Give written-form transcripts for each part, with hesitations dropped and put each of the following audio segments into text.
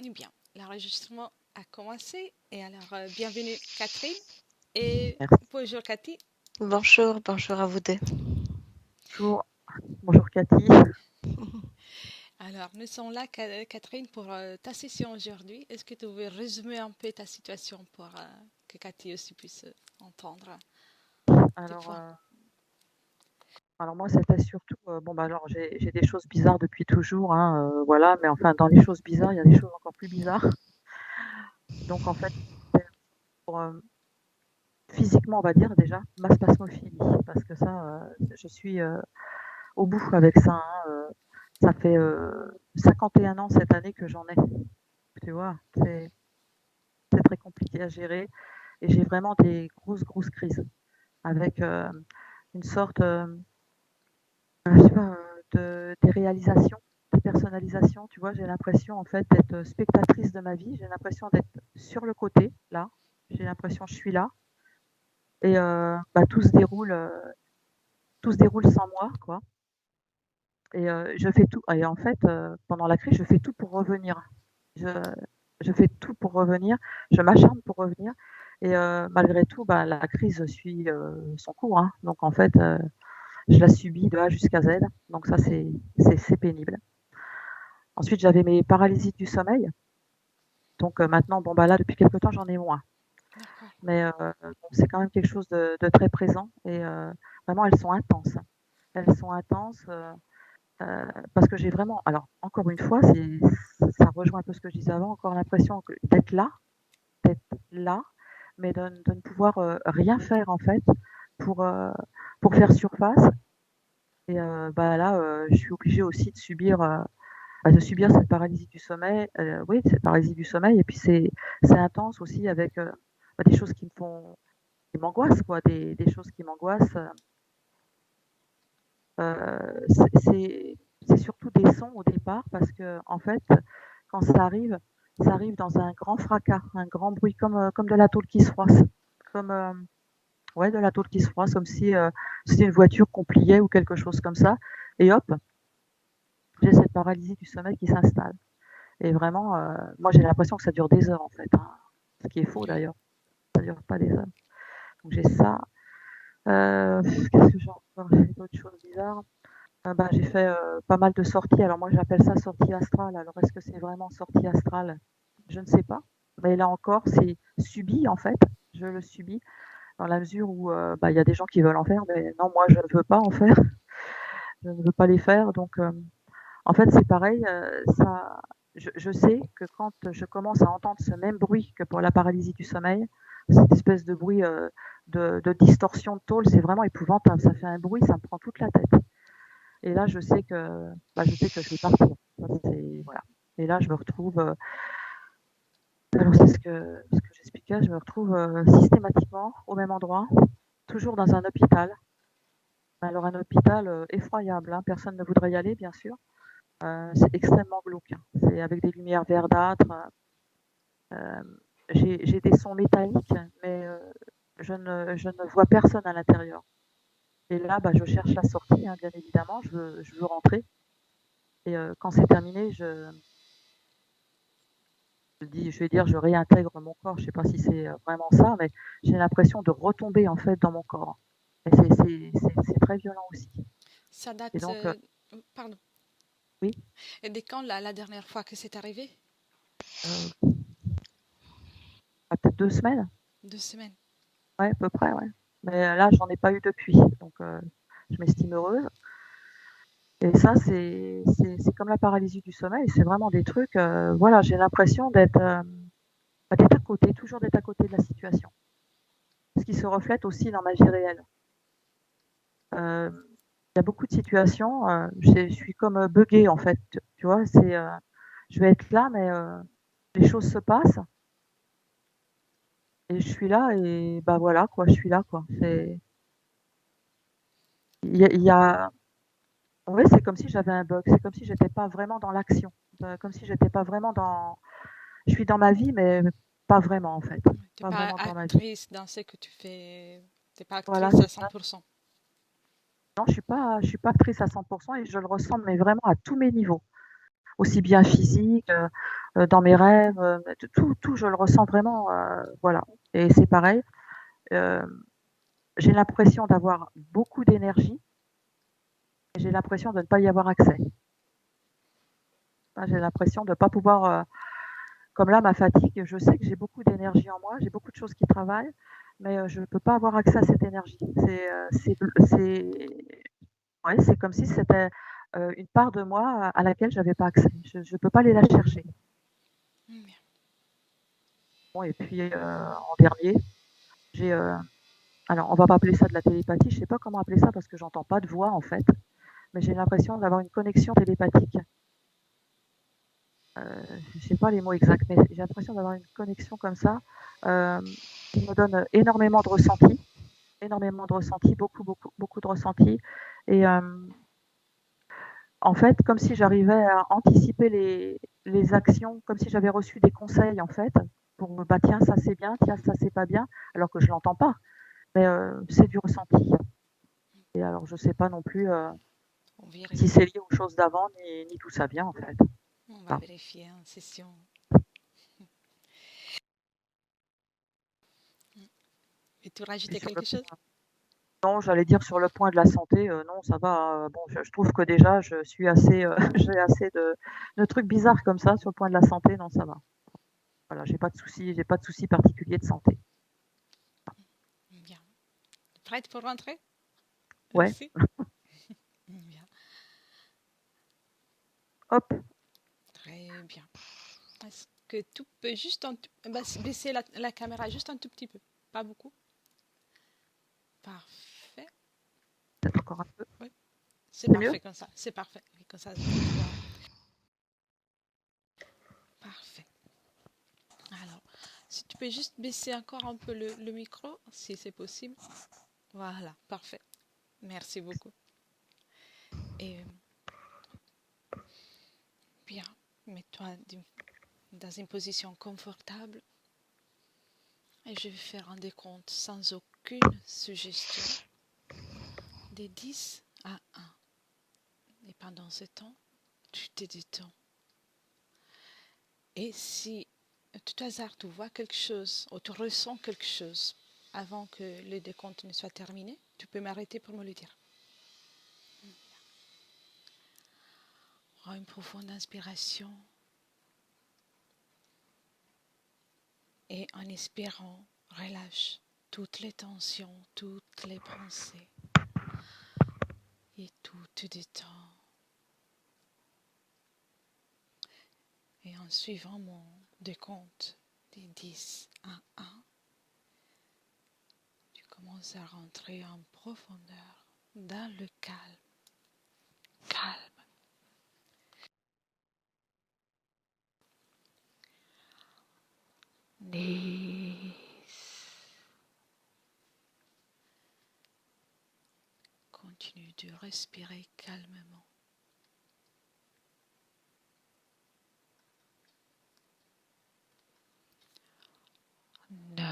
Eh bien, l'enregistrement a commencé. Et alors, bienvenue Catherine et Merci. bonjour Cathy. Bonjour, bonjour à vous deux. Bonjour, bonjour Cathy. Alors, nous sommes là, Catherine, pour ta session aujourd'hui. Est-ce que tu veux résumer un peu ta situation pour que Cathy aussi puisse entendre tes Alors, points? alors moi, c'était surtout, bon, bah, alors j'ai des choses bizarres depuis toujours, hein, voilà, mais enfin, dans les choses bizarres, il y a des choses encore plus bizarres. Donc, en fait, pour, physiquement, on va dire déjà, ma spasmophilie, parce que ça, je suis au bout avec ça, hein, ça fait 51 ans cette année que j'en ai, tu vois, c'est très compliqué à gérer et j'ai vraiment des grosses, grosses crises avec une sorte, je sais pas, des réalisations, des personnalisations, tu vois, j'ai l'impression en fait d'être spectatrice de ma vie, j'ai l'impression d'être sur le côté, là, j'ai l'impression que je suis là, et bah, tout se déroule sans moi, quoi. Et je fais tout, et en fait, pendant la crise, je fais tout pour revenir. Je, je fais tout pour revenir, je m'acharne pour revenir, et malgré tout, bah, la crise suit son cours, hein. Donc en fait, je la subis de A jusqu'à Z, donc ça c'est pénible. Ensuite, j'avais mes paralysies du sommeil. Donc maintenant, bon, bah là, depuis quelque temps, j'en ai moins. D'accord. Mais bon, c'est quand même quelque chose de très présent. Et vraiment, elles sont intenses. Elles sont intenses parce que j'ai vraiment, alors encore une fois, ça rejoint un peu ce que je disais avant, encore l'impression d'être là, mais de ne pouvoir rien faire en fait pour, euh, pour faire surface. Et bah là, je suis obligée aussi de subir cette paralysie du sommeil, oui, cette paralysie du sommeil, et puis c'est intense aussi avec bah, des choses qui m'angoissent, quoi, des choses qui m'angoissent. C'est surtout des sons au départ, parce que en fait, quand ça arrive dans un grand fracas, un grand bruit, comme de la tôle qui se froisse, comme ouais, de la tôle qui se froisse, comme si c'était une voiture qu'on pliait ou quelque chose comme ça, et hop, j'ai cette paralysie du sommeil qui s'installe. Et vraiment, moi j'ai l'impression que ça dure des heures en fait, hein. Ce qui est faux Oui. d'ailleurs, ça dure pas des heures. Donc j'ai ça. Qu'est-ce que j'ai encore? J'ai fait d'autres choses bizarres. Bah, j'ai fait pas mal de sorties. Alors moi j'appelle ça sortie astrale. Alors est-ce que c'est vraiment sortie astrale? Je ne sais pas. Mais là encore, c'est subi en fait. Je le subis dans la mesure où bah, il y a des gens qui veulent en faire, mais non, moi je ne veux pas en faire. Je ne veux pas les faire. Donc en fait c'est pareil. Je sais que quand je commence à entendre ce même bruit que pour la paralysie du sommeil, cette espèce de bruit de distorsion de tôle, c'est vraiment épouvantable. Ça fait un bruit, ça me prend toute la tête. Et là, je sais que je vais partir. Ça, voilà. Et là, je me retrouve, alors c'est ce que j'expliquais, je me retrouve systématiquement au même endroit, toujours dans un hôpital. Alors un hôpital effroyable, hein, personne ne voudrait y aller, bien sûr. C'est extrêmement glauque, hein. C'est avec des lumières verdâtres. Euh, j'ai des sons métalliques, mais je ne vois personne à l'intérieur. Et là, bah, je cherche la sortie, hein, bien évidemment. Je veux rentrer. Et quand c'est terminé, je vais dire, je réintègre mon corps. Je ne sais pas si c'est vraiment ça, mais j'ai l'impression de retomber en fait dans mon corps. Et c'est très violent aussi. Ça Et date, donc, pardon, oui, et dès quand la dernière fois que c'est arrivé? euh, peut-être 2 semaines, 2 semaines. ouais, à peu près, ouais. Mais là, j'en ai pas eu depuis, donc je m'estime heureuse. Et ça, c'est comme la paralysie du sommeil, c'est vraiment des trucs, voilà, j'ai l'impression d'être à côté, toujours d'être à côté de la situation. Ce qui se reflète aussi dans ma vie réelle. Euh, il y a beaucoup de situations, je suis comme buggée en fait, tu vois, je vais être là, mais les choses se passent et je suis là et bah voilà quoi, je suis là quoi. Il y a, ouais, c'est comme si j'avais un bug, c'est comme si j'étais pas vraiment dans l'action, comme si j'étais pas vraiment je suis dans ma vie, mais pas vraiment en fait, Tu n'es pas pas vraiment dans ma vie. actrice dans ce que tu fais. Tu n'es pas Voilà, actrice c'est à cent ça. pour cent. Non, je suis pas actrice à 100% et je le ressens, mais vraiment à tous mes niveaux, aussi bien physique, dans mes rêves, tout, je le ressens vraiment, voilà. Et c'est pareil, j'ai l'impression d'avoir beaucoup d'énergie et j'ai l'impression de ne pas y avoir accès. J'ai l'impression de ne pas pouvoir, comme là, ma fatigue, je sais que j'ai beaucoup d'énergie en moi, j'ai beaucoup de choses qui travaillent, mais je ne peux pas avoir accès à cette énergie. Ouais, c'est comme si c'était une part de moi à laquelle je n'avais pas accès. Je ne peux pas aller la chercher. Bien. Bon, et puis en dernier, j'ai alors on va pas appeler ça de la télépathie, je sais pas comment appeler ça parce que j'entends pas de voix en fait, mais j'ai l'impression d'avoir une connexion télépathique. Je sais pas les mots exacts, mais j'ai l'impression d'avoir une connexion comme ça qui me donne énormément de ressentis, beaucoup, beaucoup, beaucoup de ressentis. Et en fait, comme si j'arrivais à anticiper les actions, comme si j'avais reçu des conseils en fait, pour me bah tiens ça c'est bien, tiens ça c'est pas bien, alors que je l'entends pas, mais c'est du ressenti. Et alors je sais pas non plus On si c'est vérifie. lié aux choses d'avant ni d'où ça vient en fait. On va Enfin, vérifier en session. Et tu puis rajoutais sur le quelque chose? non, j'allais dire sur le point de la santé, non, ça va. Bon, je trouve que déjà, je suis assez, j'ai assez de trucs bizarres comme ça sur le point de la santé. Non, ça va. Voilà, j'ai pas de soucis particuliers de santé. Bien. Prête pour rentrer? Ouais, Aussi? Bien. hop, Très bien. Est-ce que tu peux juste baisser la caméra juste un tout petit peu? Pas beaucoup? Parfait. peut-être encore un peu. Oui, c'est C'est mieux? parfait comme ça. C'est parfait. Oui, comme ça, je peux te voir. Parfait. Alors, si tu peux juste baisser encore un peu le micro, si c'est possible. Voilà, parfait. Merci beaucoup. Et bien, mets-toi dans une position confortable et je vais faire un décompte sans aucune suggestion des 10 à 1. Et pendant ce temps, tu te détends. Et si à tout hasard tu vois quelque chose ou tu ressens quelque chose avant que le décompte ne soit terminé, tu peux m'arrêter pour me le dire. Prends une profonde inspiration et en expirant, relâche toutes les tensions, toutes les pensées et tout te détend. Et en suivant mon décompte des 10 à 1, tu commences à rentrer en profondeur dans le calme. Calme. 10. Continue de respirer calmement. 9.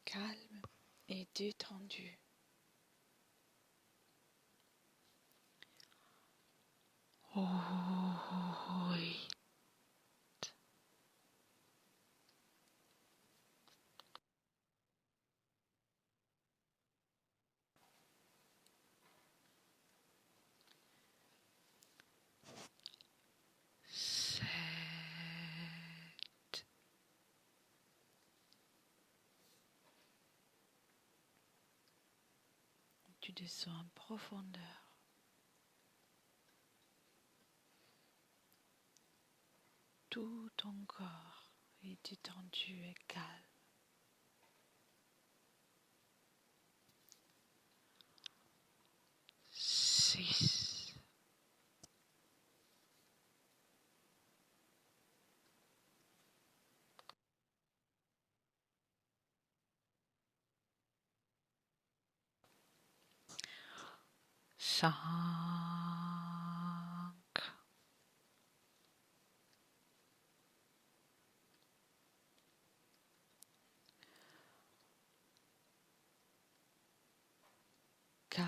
Calme et détendu. 8. Tu descends en profondeur. Tout ton corps est détendu et calme. 6. 5. 4,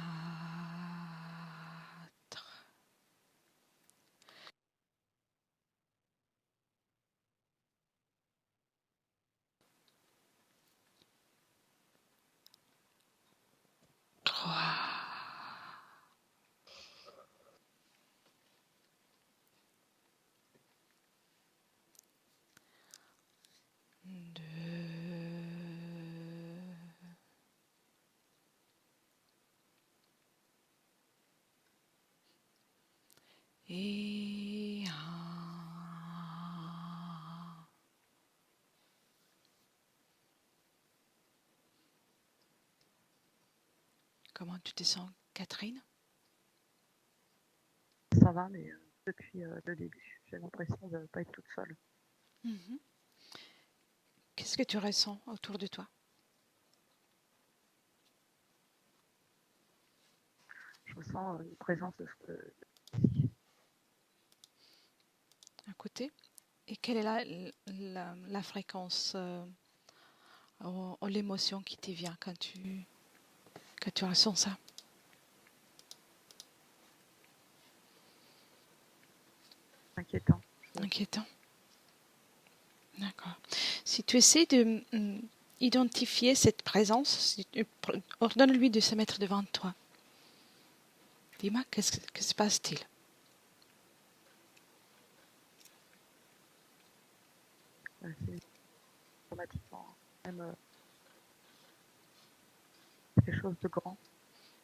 3, 2, et 1. Comment tu te sens, Catherine? Ça va, mais depuis le début, j'ai l'impression de ne pas être toute seule. Mhm. Qu'est-ce que tu ressens autour de toi? Je ressens une présence de ce À côté? Et quelle est la fréquence ou l'émotion qui te vient quand tu ressens ça? inquiétant. Inquiétant. D'accord. Si tu essaies de identifier cette présence, si ordonne-lui de se mettre devant toi. Dis-moi, que se passe-t-il? C'est automatiquement même quelque chose de grand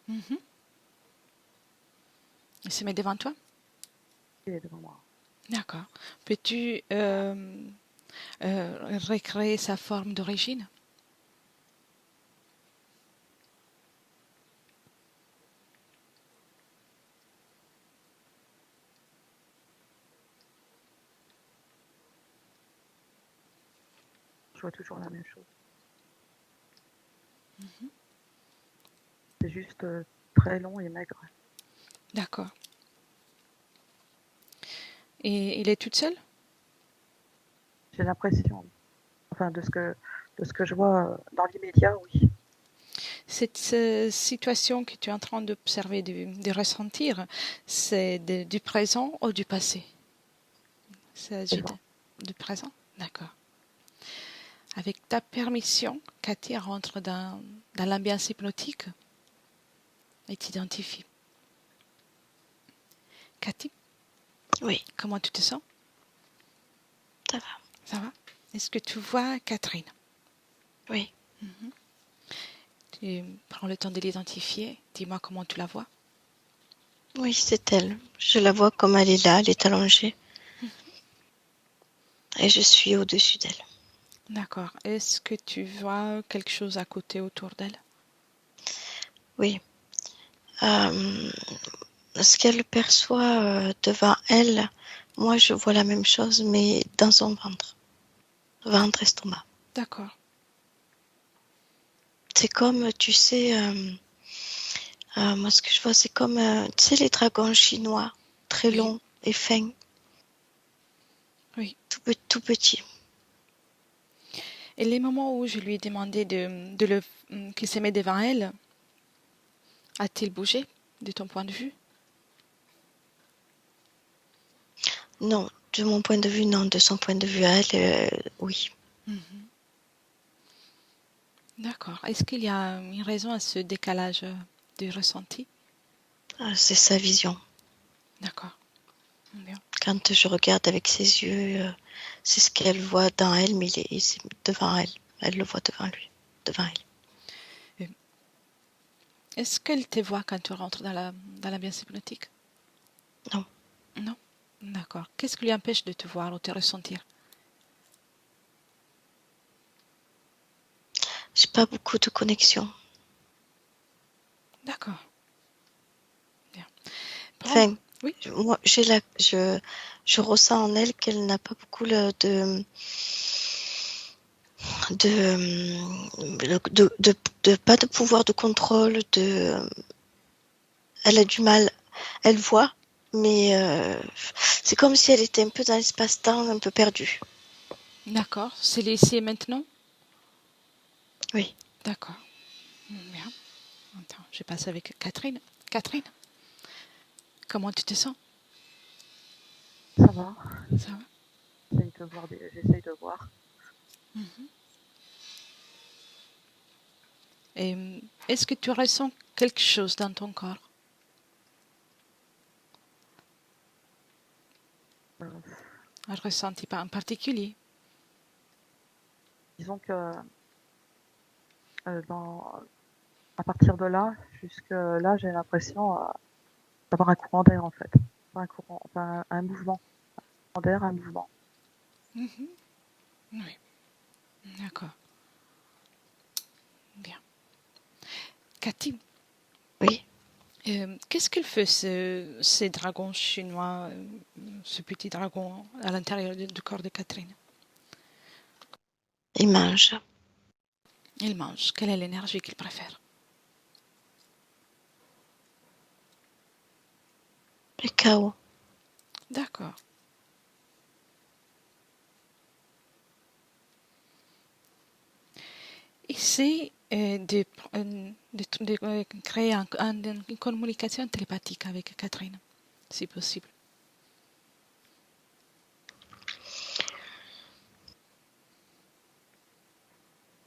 Mhm. Il se met devant toi? qui est devant moi. D'accord. Peux-tu recréer sa forme d'origine? Je vois toujours la même chose. C'est juste très long et maigre. D'accord. Et il est toute seule? J'ai l'impression, enfin de ce que je vois dans l'immédiat, oui. Cette situation que tu es en train d'observer, de ressentir, c'est du présent ou du passé? Il s'agit Présent. du présent? D'accord. Avec ta permission, Cathy rentre dans l'ambiance hypnotique et t'identifie. Cathy, Oui, comment tu te sens? ça va. Ça va? Est-ce que tu vois Catherine? Oui, Tu prends le temps de l'identifier. Dis-moi comment tu la vois. oui, c'est elle. Je la vois comme elle est là, elle est allongée. Et je suis au-dessus d'elle. D'accord. Est-ce que tu vois quelque chose à côté autour d'elle? Oui. Ce qu'elle perçoit devant elle, moi je vois la même chose, mais dans son ventre. Ventre, estomac. D'accord. C'est comme, tu sais, moi ce que je vois, c'est comme, tu sais, les dragons chinois, très Oui. longs et fins, Oui. tout petits. Et les moments où je lui ai demandé qu'il se met devant elle, a-t-il bougé de ton point de vue? Non, de mon point de vue, non. De son point de vue à elle, oui. D'accord. Est-ce qu'il y a une raison à ce décalage de ressenti? C'est sa vision. D'accord. Bien. Quand je regarde avec ses yeux, c'est ce qu'elle voit dans elle, mais c'est devant elle. Elle le voit devant lui, devant elle. Est-ce qu'elle te voit quand tu rentres dans l'ambiance hypnotique? Non, Non. D'accord. Qu'est-ce qui lui empêche de te voir ou de te ressentir? j'ai pas beaucoup de connexion. D'accord. Bien. Prends... Enfin, Oui. moi, je ressens en elle qu'elle n'a pas beaucoup pas de pouvoir de contrôle. Elle a du mal. Elle voit, mais c'est comme si elle était un peu dans l'espace-temps, un peu perdue. D'accord. C'est ici et maintenant? Oui. D'accord. Bien. Attends, je passe avec Catherine. Catherine, comment tu te sens? Ça va, Ça va? j'essaye de voir. Et est-ce que tu ressens quelque chose dans ton corps? Euh, Un ressenti pas en particulier? disons que à partir de là, jusque là, j'ai l'impression d'avoir un courant d'air en fait. Enfin, un mouvement. Un courant d'air, un mouvement. Oui, d'accord. Bien. Cathy, Oui. qu'est-ce qu'il fait ces dragons chinois, ce petit dragon à l'intérieur du corps de Catherine? Il mange. Il mange. Quelle est l'énergie qu'il préfère? Le chaos. D'accord. Essaye de créer une communication télépathique avec Catherine, si possible.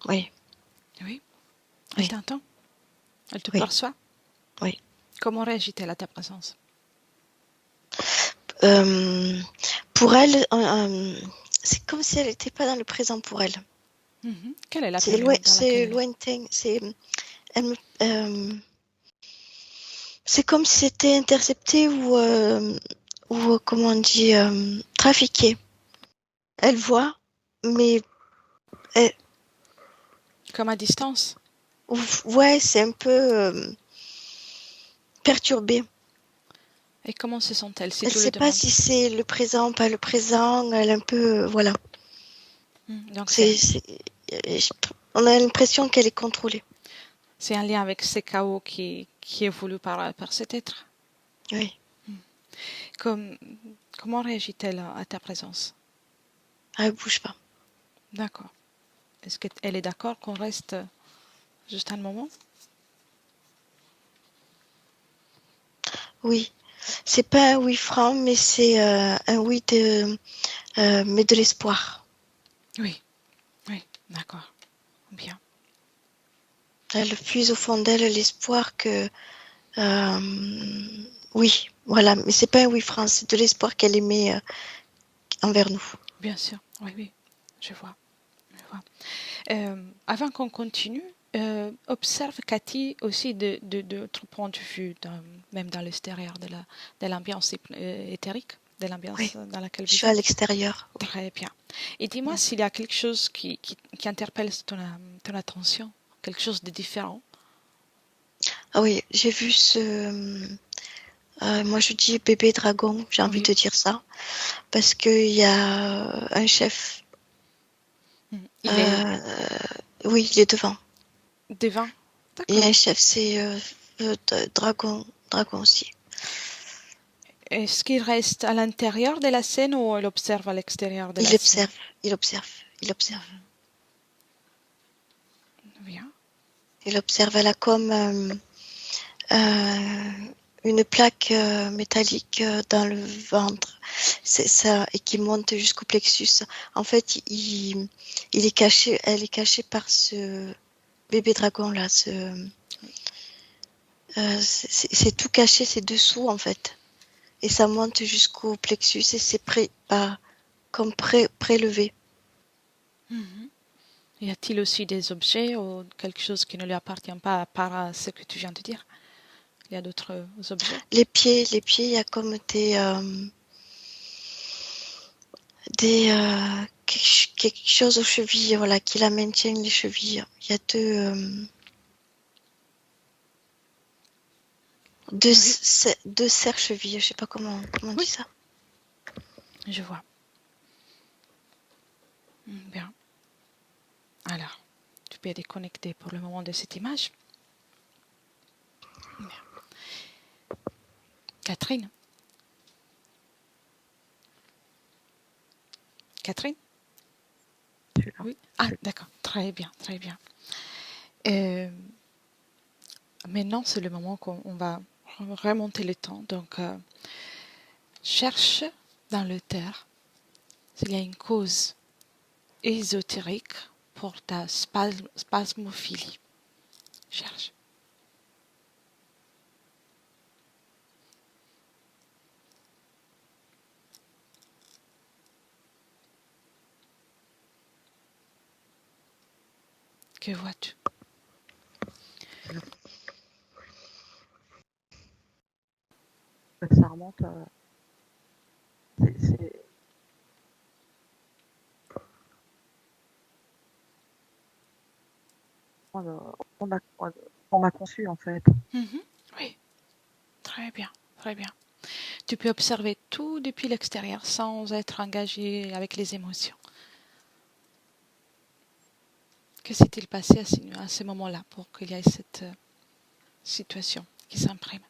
Oui. Oui. Elle Oui. t'entend? Elle te Oui. perçoit? Oui. Comment réagit-elle à ta présence? Pour elle, c'est comme si elle n'était pas dans le présent pour elle. Quelle est la C'est période dans laquelle c'est elle est? lointain. C'est comme si c'était intercepté ou comment on dit, trafiqué. Elle voit, mais elle, Comme à distance? ouais, c'est un peu perturbé. Et comment se sent-elle, si Elle tu le sait pas demandes? si c'est le présent, pas le présent. Elle est un peu, voilà. Donc On a l'impression qu'elle est contrôlée. c'est un lien avec ce chaos qui est voulu par cet être. Oui. Comment réagit-elle à ta présence? Elle bouge pas. D'accord. Est-ce qu'elle est d'accord qu'on reste juste un moment? Oui. C'est pas un oui franc, mais c'est un oui mais de l'espoir. Oui, oui, d'accord. Bien. Elle puise au fond d'elle l'espoir que oui, voilà, mais c'est pas un oui franc, c'est de l'espoir qu'elle émet envers nous. Bien sûr, oui, oui, je vois. Je vois. Avant qu'on continue, observe Cathy aussi de notre point de vue, même dans l'extérieur de l'ambiance éthérique, de l'ambiance Oui, dans laquelle je vous suis à êtes. l'extérieur. Oui. Très bien. Et dis-moi s'il y a quelque chose qui interpelle ton attention, quelque chose de différent. Ah oui, j'ai vu moi je dis bébé dragon, j'ai envie Oui. de dire ça, parce qu'il y a un chef. Il est Oui, il est devant. devant. Il y a D'accord. un chef, c'est dragon aussi. Est-ce qu'il reste à l'intérieur de la scène ou il observe à l'extérieur de la Il scène? observe, il observe, il observe. Bien. Il observe, elle a comme une plaque métallique dans le ventre. C'est ça, et qui monte jusqu'au plexus. En fait, il est caché, elle est cachée par ce bébé dragon là. C'est tout caché, c'est dessous en fait. Et ça monte jusqu'au plexus et c'est prélevé. Y a-t-il aussi des objets ou quelque chose qui ne lui appartient pas à part ce que tu viens de dire? Il y a d'autres objets? Les pieds, il y a comme quelque chose aux chevilles, voilà, qui la maintiennent les chevilles. Il y a Oui, deux serre-chevilles, je sais pas comment on dit oui, ça. je vois. Bien. Alors, tu peux déconnecter pour le moment de cette image. Bien. Catherine? Catherine? Je suis là. Oui. Ah, d'accord. Très bien, très bien. Euh, Maintenant, c'est le moment qu'on va remonter le temps. Donc, cherche dans le terre s'il y a une cause ésotérique pour ta spasmophilie. Cherche. Que vois-tu? Ça remonte, c'est on m'a conçu en fait. Mhm. Oui, très bien, très bien. Tu peux observer tout depuis l'extérieur sans être engagé avec les émotions. Que s'est-il passé à ce moment-là pour qu'il y ait cette situation qui s'imprime?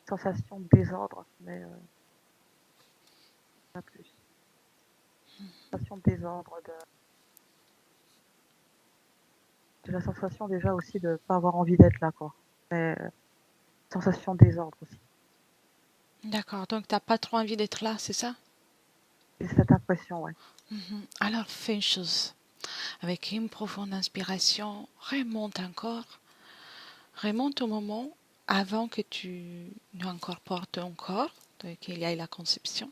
Sensation de désordre, mais pas plus. Sensation de désordre, j'ai la sensation déjà aussi de ne pas avoir envie d'être là, quoi. Mais sensation de désordre aussi. D'accord, donc tu n'as pas trop envie d'être là, c'est ça? J'ai cette impression, ouais. Alors fais une chose. Avec une profonde inspiration, remonte au moment avant que tu n'incorpores ton corps, qu'il y ait la conception.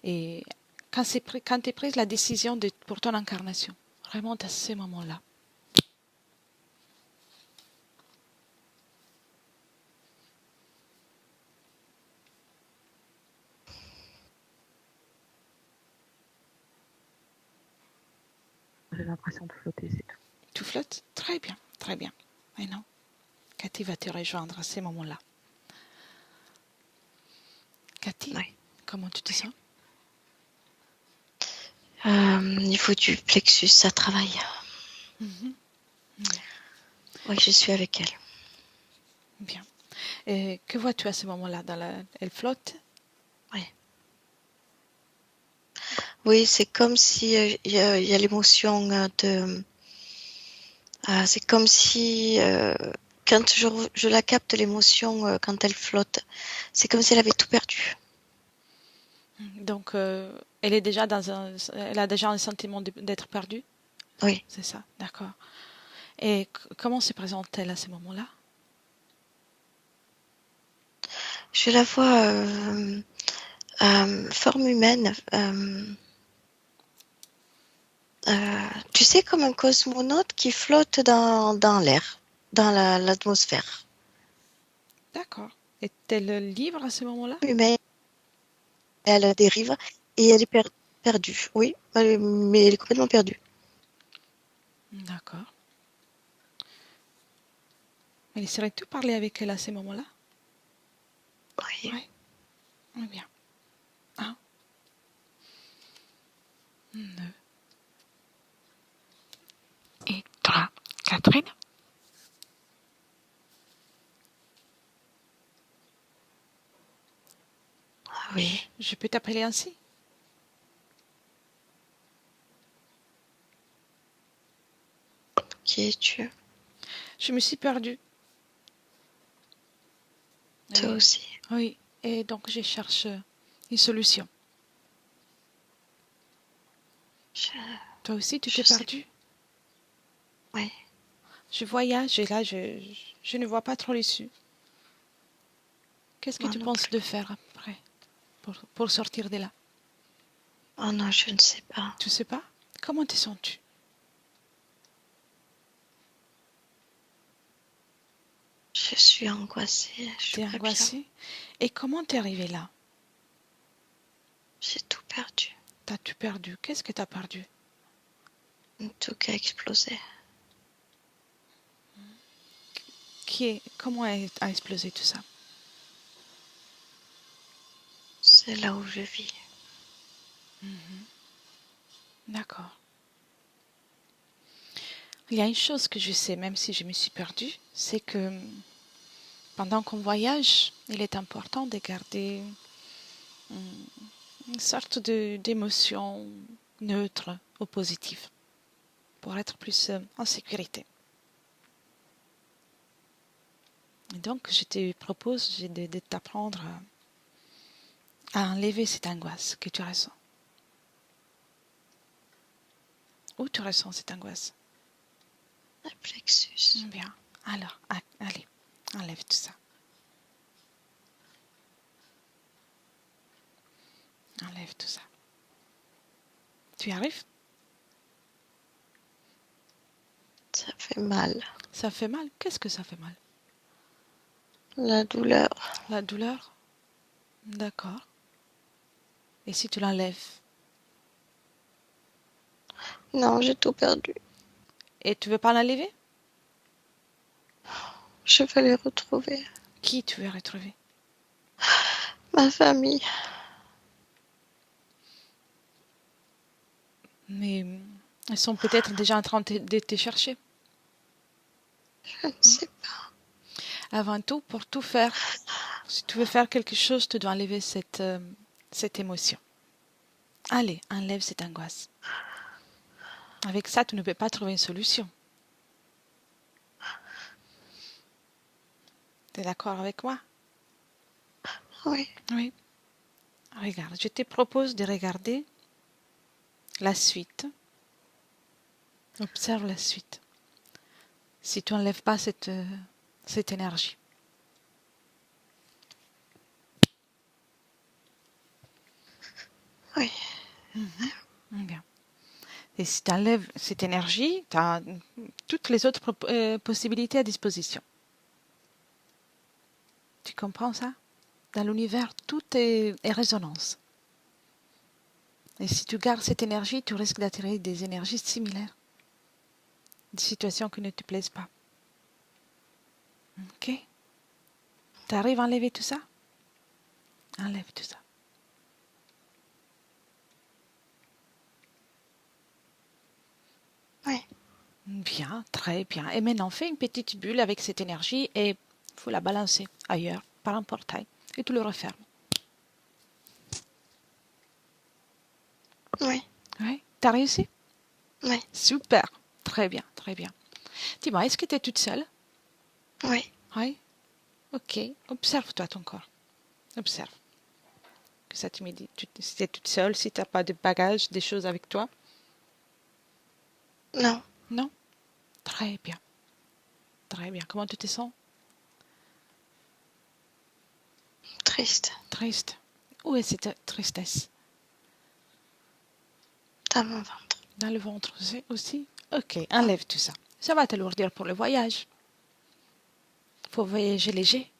Et quand tu es prise la décision pour ton incarnation, remonte à ce moment-là. J'ai l'impression de flotter, c'est tout. Tu flottes? Très bien, très bien. Maintenant, Cathy va te rejoindre à ce moment-là. Cathy, Oui. comment tu te sens? Niveau du plexus, ça travaille. Bien. Oui, je suis avec elle. Bien. Et que vois-tu à ce moment-là Elle flotte? Oui. Oui, c'est comme si il y a l'émotion de. C'est comme si quand je la capte l'émotion quand elle flotte, c'est comme si elle avait tout perdu. Donc, elle a déjà un sentiment d'être perdue? Oui. C'est ça, d'accord. Et comment se présente-t-elle à ce moment-là? Je la vois forme humaine. Tu sais, comme un cosmonaute qui flotte dans l'air, dans l'atmosphère. D'accord. Est-elle libre à ce moment-là? Humaine, elle dérive et elle est perdue. Oui, mais elle est complètement perdue. D'accord. Mais serais-tu parler avec elle à ce moment-là? Oui. Oui. Bien. 1, 2 et 3. Catherine? Oui. Je peux t'appeler ainsi? Qui es-tu? Je me suis perdue. Toi aussi. Oui. Et donc, je cherche une solution. Toi aussi, tu t'es Je sais. perdue? Oui. Je voyage et là, je ne vois pas trop l'issue. Qu'est-ce que Moi tu non penses plus. de faire après pour sortir de là? Oh non, je ne sais pas. Tu sais pas? Comment te sens-tu? Je suis angoissée. Je suis T'es pas bien. angoissée? Et comment t'es arrivée là? J'ai tout perdu. T'as-tu perdu? Qu'est-ce que t'as perdu? Tout qui a explosé. Comment a explosé tout ça? C'est là où je vis. D'accord. Il y a une chose que je sais, même si je me suis perdue, c'est que pendant qu'on voyage, il est important de garder une sorte d'émotion neutre ou positif, pour être plus en sécurité. Et donc, je te propose de t'apprendre à enlever cette angoisse que tu ressens. Où tu ressens cette angoisse? Le plexus. Bien. Alors, allez, enlève tout ça. Enlève tout ça. Tu y arrives? Ça fait mal. Ça fait mal? Qu'est-ce que ça fait mal? La douleur. La douleur? D'accord. Et si tu l'enlèves? Non, j'ai tout perdu. Et tu veux pas l'enlever? Je vais les retrouver. Qui tu veux retrouver? Ma famille. Mais elles sont peut-être déjà en train de te chercher. Je ne sais pas. Avant tout, pour tout faire, si tu veux faire quelque chose, tu dois enlever cette émotion. Allez, enlève cette angoisse. Avec ça, tu ne peux pas trouver une solution. Tu es d'accord avec moi? Oui. Oui. Regarde, je te propose de regarder la suite. Observe la suite. Si tu n'enlèves pas cette énergie. Oui. Bien. Et si tu enlèves cette énergie, tu as toutes les autres possibilités à disposition. Tu comprends ça? Dans l'univers, tout est résonance. Et si tu gardes cette énergie, tu risques d'attirer des énergies similaires. Des situations qui ne te plaisent pas. Ok? Tu arrives à enlever tout ça? Enlève tout ça. Oui. Bien, très bien. Et maintenant, fais une petite bulle avec cette énergie et il faut la balancer ailleurs, par un portail. Et tu le refermes. Oui. Oui? T'as réussi? Oui. Super. Très bien, très bien. Dis-moi, est-ce que tu es toute seule? Oui. Oui? Ok. Observe-toi ton corps. Observe. Que ça te dit, si tu es toute seule, si tu n'as pas de bagages, des choses avec toi? Non. Non? Très bien. Très bien. Comment tu te sens? Triste. Triste. Où est cette tristesse? Dans mon ventre. Dans le ventre aussi? Ok, enlève tout ça. Ça va t'alourdir pour le voyage. Faut voyager léger.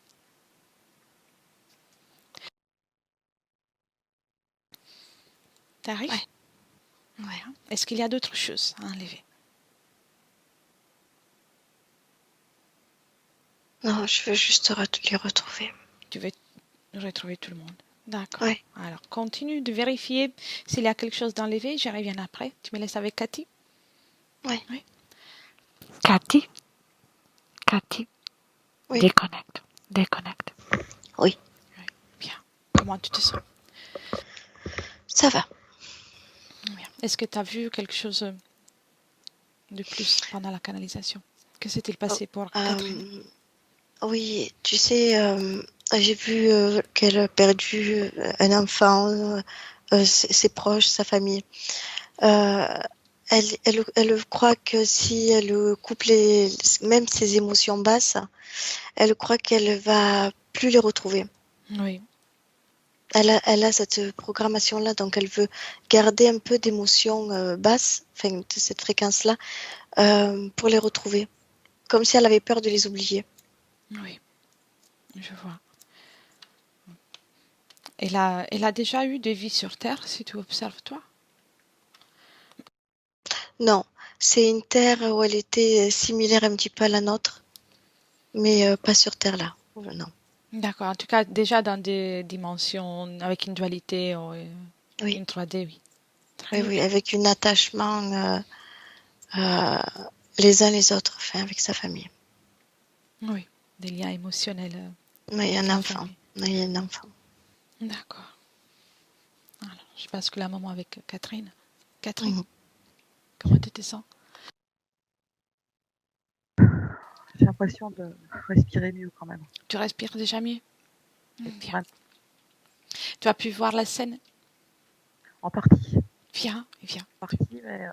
T'arrives? Ouais. Ouais. Est-ce qu'il y a d'autres choses à enlever? Non, je veux juste les retrouver. Tu veux retrouver tout le monde. D'accord. Oui. Alors, continue de vérifier s'il y a quelque chose d'enlevé. J'y reviens après. Tu me laisses avec Cathy? Oui. Oui. Cathy? Cathy? Oui. Déconnecte. Déconnecte. Oui. Oui. Bien. Comment tu te sens? Ça va. Bien. Est-ce que tu as vu quelque chose de plus pendant la canalisation? Que s'est-il passé pour Catherine? Oui, tu sais, j'ai vu qu'elle a perdu un enfant, ses proches, sa famille. Euh, elle croit que si elle coupe même ses émotions basses, elle croit qu'elle va plus les retrouver. Oui. Elle a cette programmation-là, donc elle veut garder un peu d'émotions basses, enfin de cette fréquence-là, pour les retrouver, comme si elle avait peur de les oublier. Oui. Je vois. Elle a déjà eu des vies sur Terre, si tu observes toi? Non, c'est une terre où elle était similaire un petit peu à la nôtre, mais pas sur Terre là. Non. D'accord. En tout cas, déjà dans des dimensions avec une dualité ou Oui, une 3D, oui. oui, Très oui, bien. avec un attachement euh, les uns les autres, enfin avec sa famille. Oui. Des liens émotionnels Mais avec un la enfant. famille. Il y a un enfant. D'accord. Alors, je passe que la maman avec Catherine. Catherine, Mhm. comment tu te sens? J'ai l'impression de respirer mieux quand même. Tu respires déjà mieux? Et Bien. vraiment, Tu as pu voir la scène? en partie, Viens. mais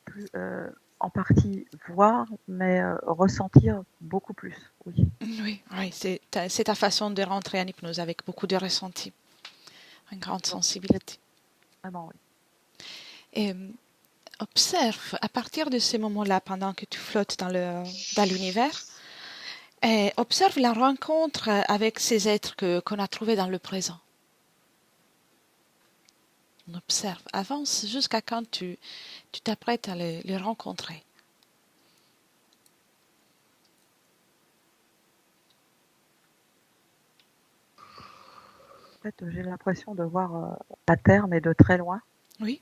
plus, en partie voir, mais ressentir beaucoup plus. Oui, Oui, c'est ta façon de rentrer en hypnose avec beaucoup de ressenti, une grande non, sensibilité. vraiment, oui. Et observe à partir de ces moments-là, pendant que tu flottes dans l'univers, et observe la rencontre avec ces êtres qu'on a trouvés dans le présent. On observe, avance jusqu'à quand tu t'apprêtes à les rencontrer. En fait, j'ai l'impression de voir la Terre, mais de très loin, Oui,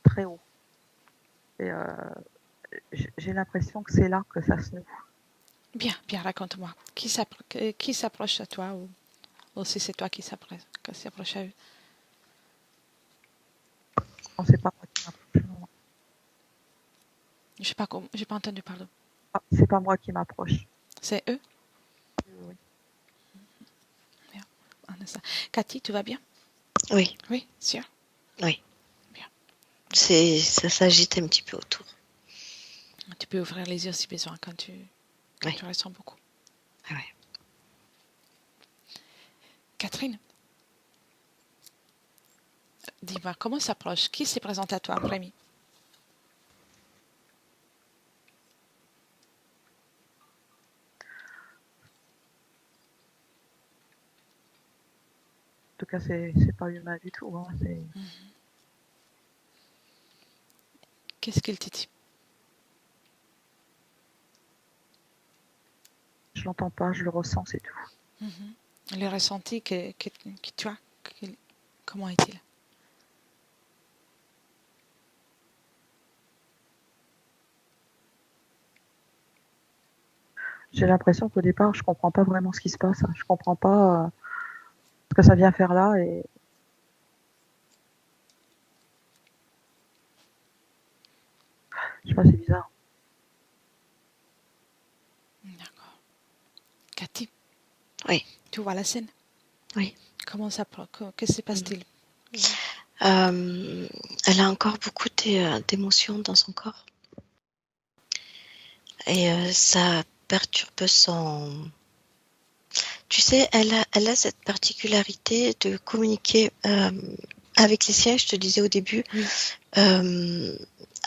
très haut. Et j'ai l'impression que c'est là que ça se noue. bien, raconte-moi. Qui s'approche à toi ou si c'est toi qui s'approche à eux? Non, c'est pas moi qui m'approche. Non. J'ai pas entendu, pardon. Ah, c'est pas moi qui m'approche. C'est eux? Oui. Bien. On a ça. Cathy, tu vas bien? Oui, Oui, sûr. oui. Bien. Ça s'agite un petit peu autour. Tu peux ouvrir les yeux si besoin quand Oui. tu ressens beaucoup. Ah ouais. Catherine, dis-moi, comment s'approche? Qui se présente à toi en premier? En tout cas, c'est pas humain du tout. Hein. Qu'est-ce qu'il te dit? Je l'entends pas, je le ressens, c'est tout. Le ressenti que tu as, comment est-il? J'ai l'impression qu'au départ, je comprends pas vraiment ce qui se passe. Je comprends pas ce que ça vient faire là. Et je sais pas, c'est bizarre. D'accord. Cathy, Oui, tu vois la scène? oui. Comment ça que se passe-t-il? Elle a encore beaucoup d'émotions dans son corps. Et ça perturbe son... Tu sais, elle a cette particularité de communiquer avec les siens, je te disais au début. Oui.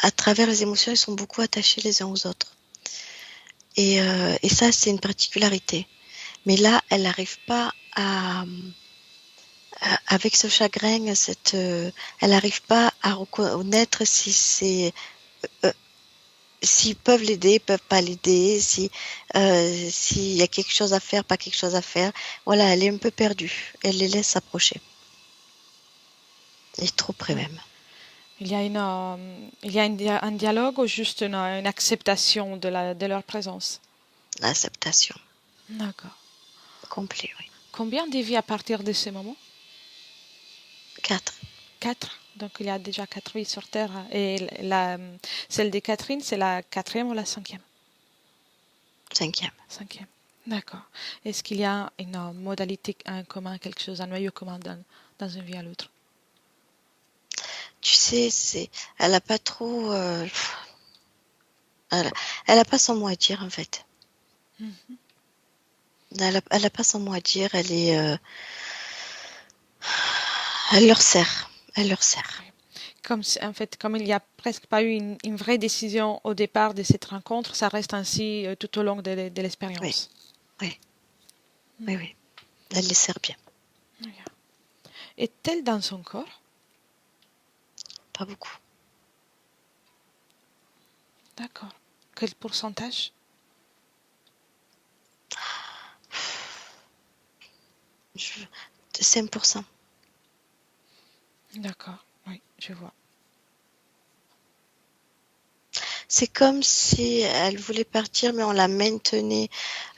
À travers les émotions, ils sont beaucoup attachés les uns aux autres. Et ça, c'est une particularité. Mais là, elle n'arrive pas avec ce chagrin, elle n'arrive pas à reconnaître si c'est s'ils peuvent l'aider, ils peuvent pas l'aider, s'il y a quelque chose à faire, pas quelque chose à faire. Voilà, elle est un peu perdue. Elle les laisse s'approcher. Elle est trop près même. Il y a un dialogue ou juste une acceptation de leur présence? L'acceptation. D'accord. Complet, oui. Combien de vies à partir de ce moment? 4. 4. Donc il y a déjà 4 vies sur Terre. Et celle de Catherine, c'est la 4e ou la 5e? 5e. 5e. D'accord. Est-ce qu'il y a une modalité en commun, quelque chose, un noyau commun dans une vie à l'autre? Tu sais, elle a pas trop, elle a pas son mot à dire en fait. Elle a pas son mot à dire. Elle leur sert. Elle leur sert. En fait, comme il n'y a presque pas eu une vraie décision au départ de cette rencontre, ça reste ainsi tout au long de l'expérience. Oui. Oui. Elle les sert bien. Est-elle dans son corps? Pas beaucoup. D'accord. Quel pourcentage? 5%. D'accord, oui, je vois. C'est comme si elle voulait partir, mais on la maintenait.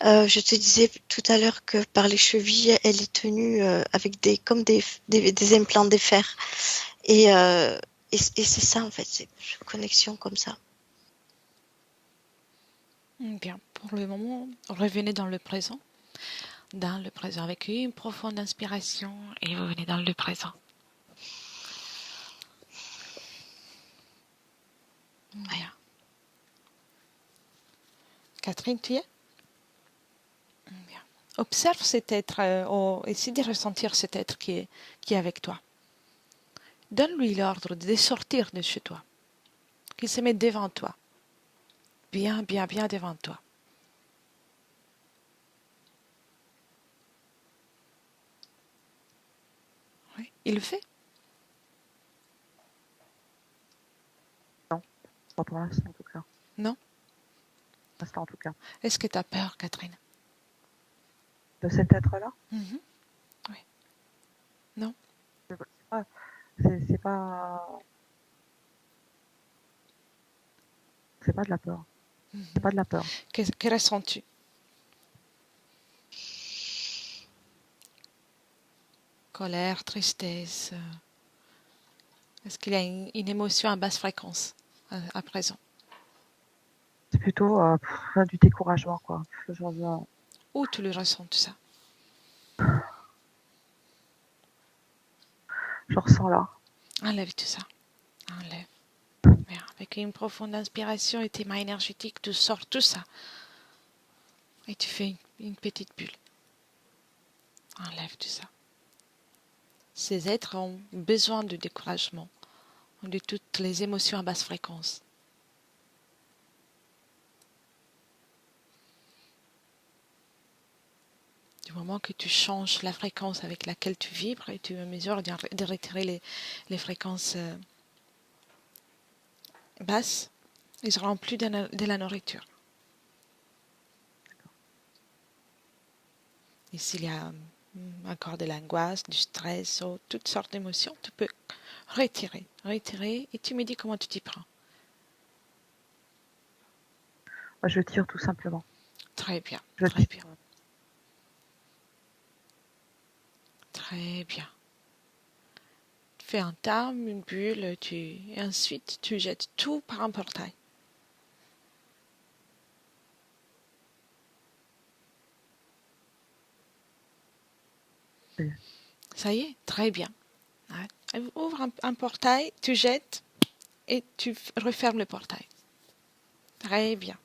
Je te disais tout à l'heure que par les chevilles, elle est tenue avec comme des implants de fer. Et Et c'est ça, en fait, c'est une connexion comme ça. Bien, pour le moment, revenez dans le présent. Dans le présent, avec une profonde inspiration, et vous venez dans le présent. Bien. Catherine, tu y es? Bien. Observe cet être, essaie de ressentir cet être qui est avec toi. Donne-lui l'ordre de sortir de chez toi, qu'il se mette devant toi. Bien, bien, bien devant toi. Oui, il le fait? Non, pas pour l'instant en tout cas. Non? Pour l'instant en tout cas. Est-ce que tu as peur, Catherine? De cet être-là, Mhm. Oui. Non? c'est pas, c'est pas, c'est pas de la peur. C'est pas de la peur. Que ressens-tu? Colère, tristesse. Est-ce qu'il y a une émotion à basse fréquence à présent? C'est plutôt du découragement, quoi. Où tu le ressens tout ça? Je ressens là. Enlève tout ça. Enlève. Bien. Avec une profonde inspiration et tes mains énergétiques, tu sors tout ça. Et tu fais une petite bulle. Enlève tout ça. Ces êtres ont besoin de découragement, de toutes les émotions à basse fréquence. Du moment que tu changes la fréquence avec laquelle tu vibres et tu es en mesure de retirer les fréquences basses, ils n'auront plus de la nourriture. Et s'il y a encore de l'angoisse, du stress ou toutes sortes d'émotions, tu peux retirer et tu me dis comment tu t'y prends. Je tire tout simplement. Très bien, Je très tire. bien. Très bien. Fais un terme, une bulle, et ensuite tu jettes tout par un portail. Oui. Ça y est, très bien. Ouais. Ouvre un portail, tu jettes et tu refermes le portail. Très bien.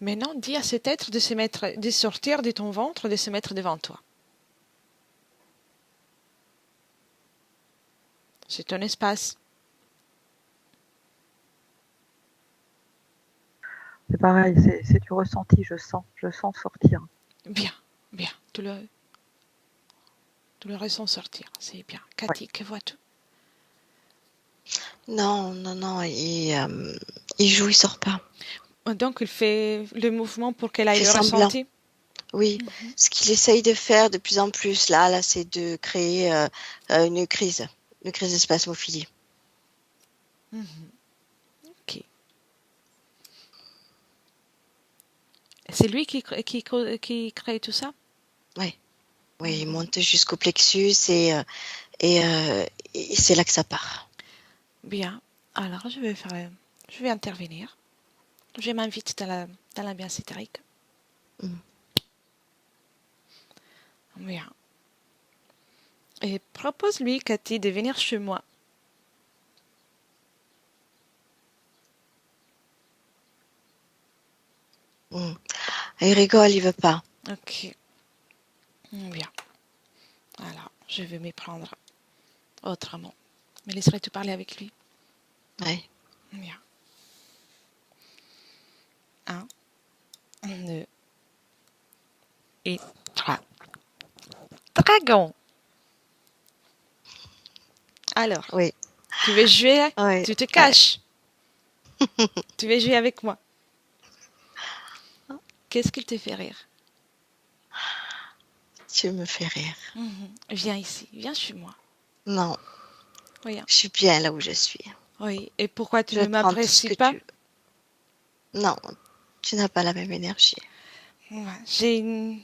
Maintenant, dis à cet être de sortir de ton ventre, de se mettre devant toi. C'est ton espace. C'est pareil, c'est du ressenti, je sens sortir. Bien, bien. Tu le ressens sortir. C'est bien. Cathy, que vois-tu? Non, il joue, il sort pas. Donc, il fait le mouvement pour qu'elle aille Il le fait semblant. ressenti. Oui, ce qu'il essaye de faire de plus en plus là, c'est de créer une crise de spasmophilie. Ok. C'est lui qui crée tout ça? Oui, il monte jusqu'au plexus et c'est là que ça part. Bien. Alors, je vais intervenir. Je m'invite dans l'ambiance éthérique. Bien. Et propose-lui, Cathy, de venir chez moi. Il rigole, il veut pas. Ok. Bien. Alors, je vais m'y prendre autrement. Mais laisserais-tu parler avec lui? Ouais. Bien. 1, 2 et 3. Dragon. Alors, Oui. tu veux jouer? Ouais. Tu te caches. Tu veux jouer avec moi? Qu'est-ce qui te fait rire? Tu me fais rire. Viens ici, viens chez moi. Non, Viens. je suis bien là où je suis. Oui, et pourquoi tu Je ne prends tout ce m'apprécies que pas? tu veux. Non, tu n'as pas la même énergie. Ouais, j'ai une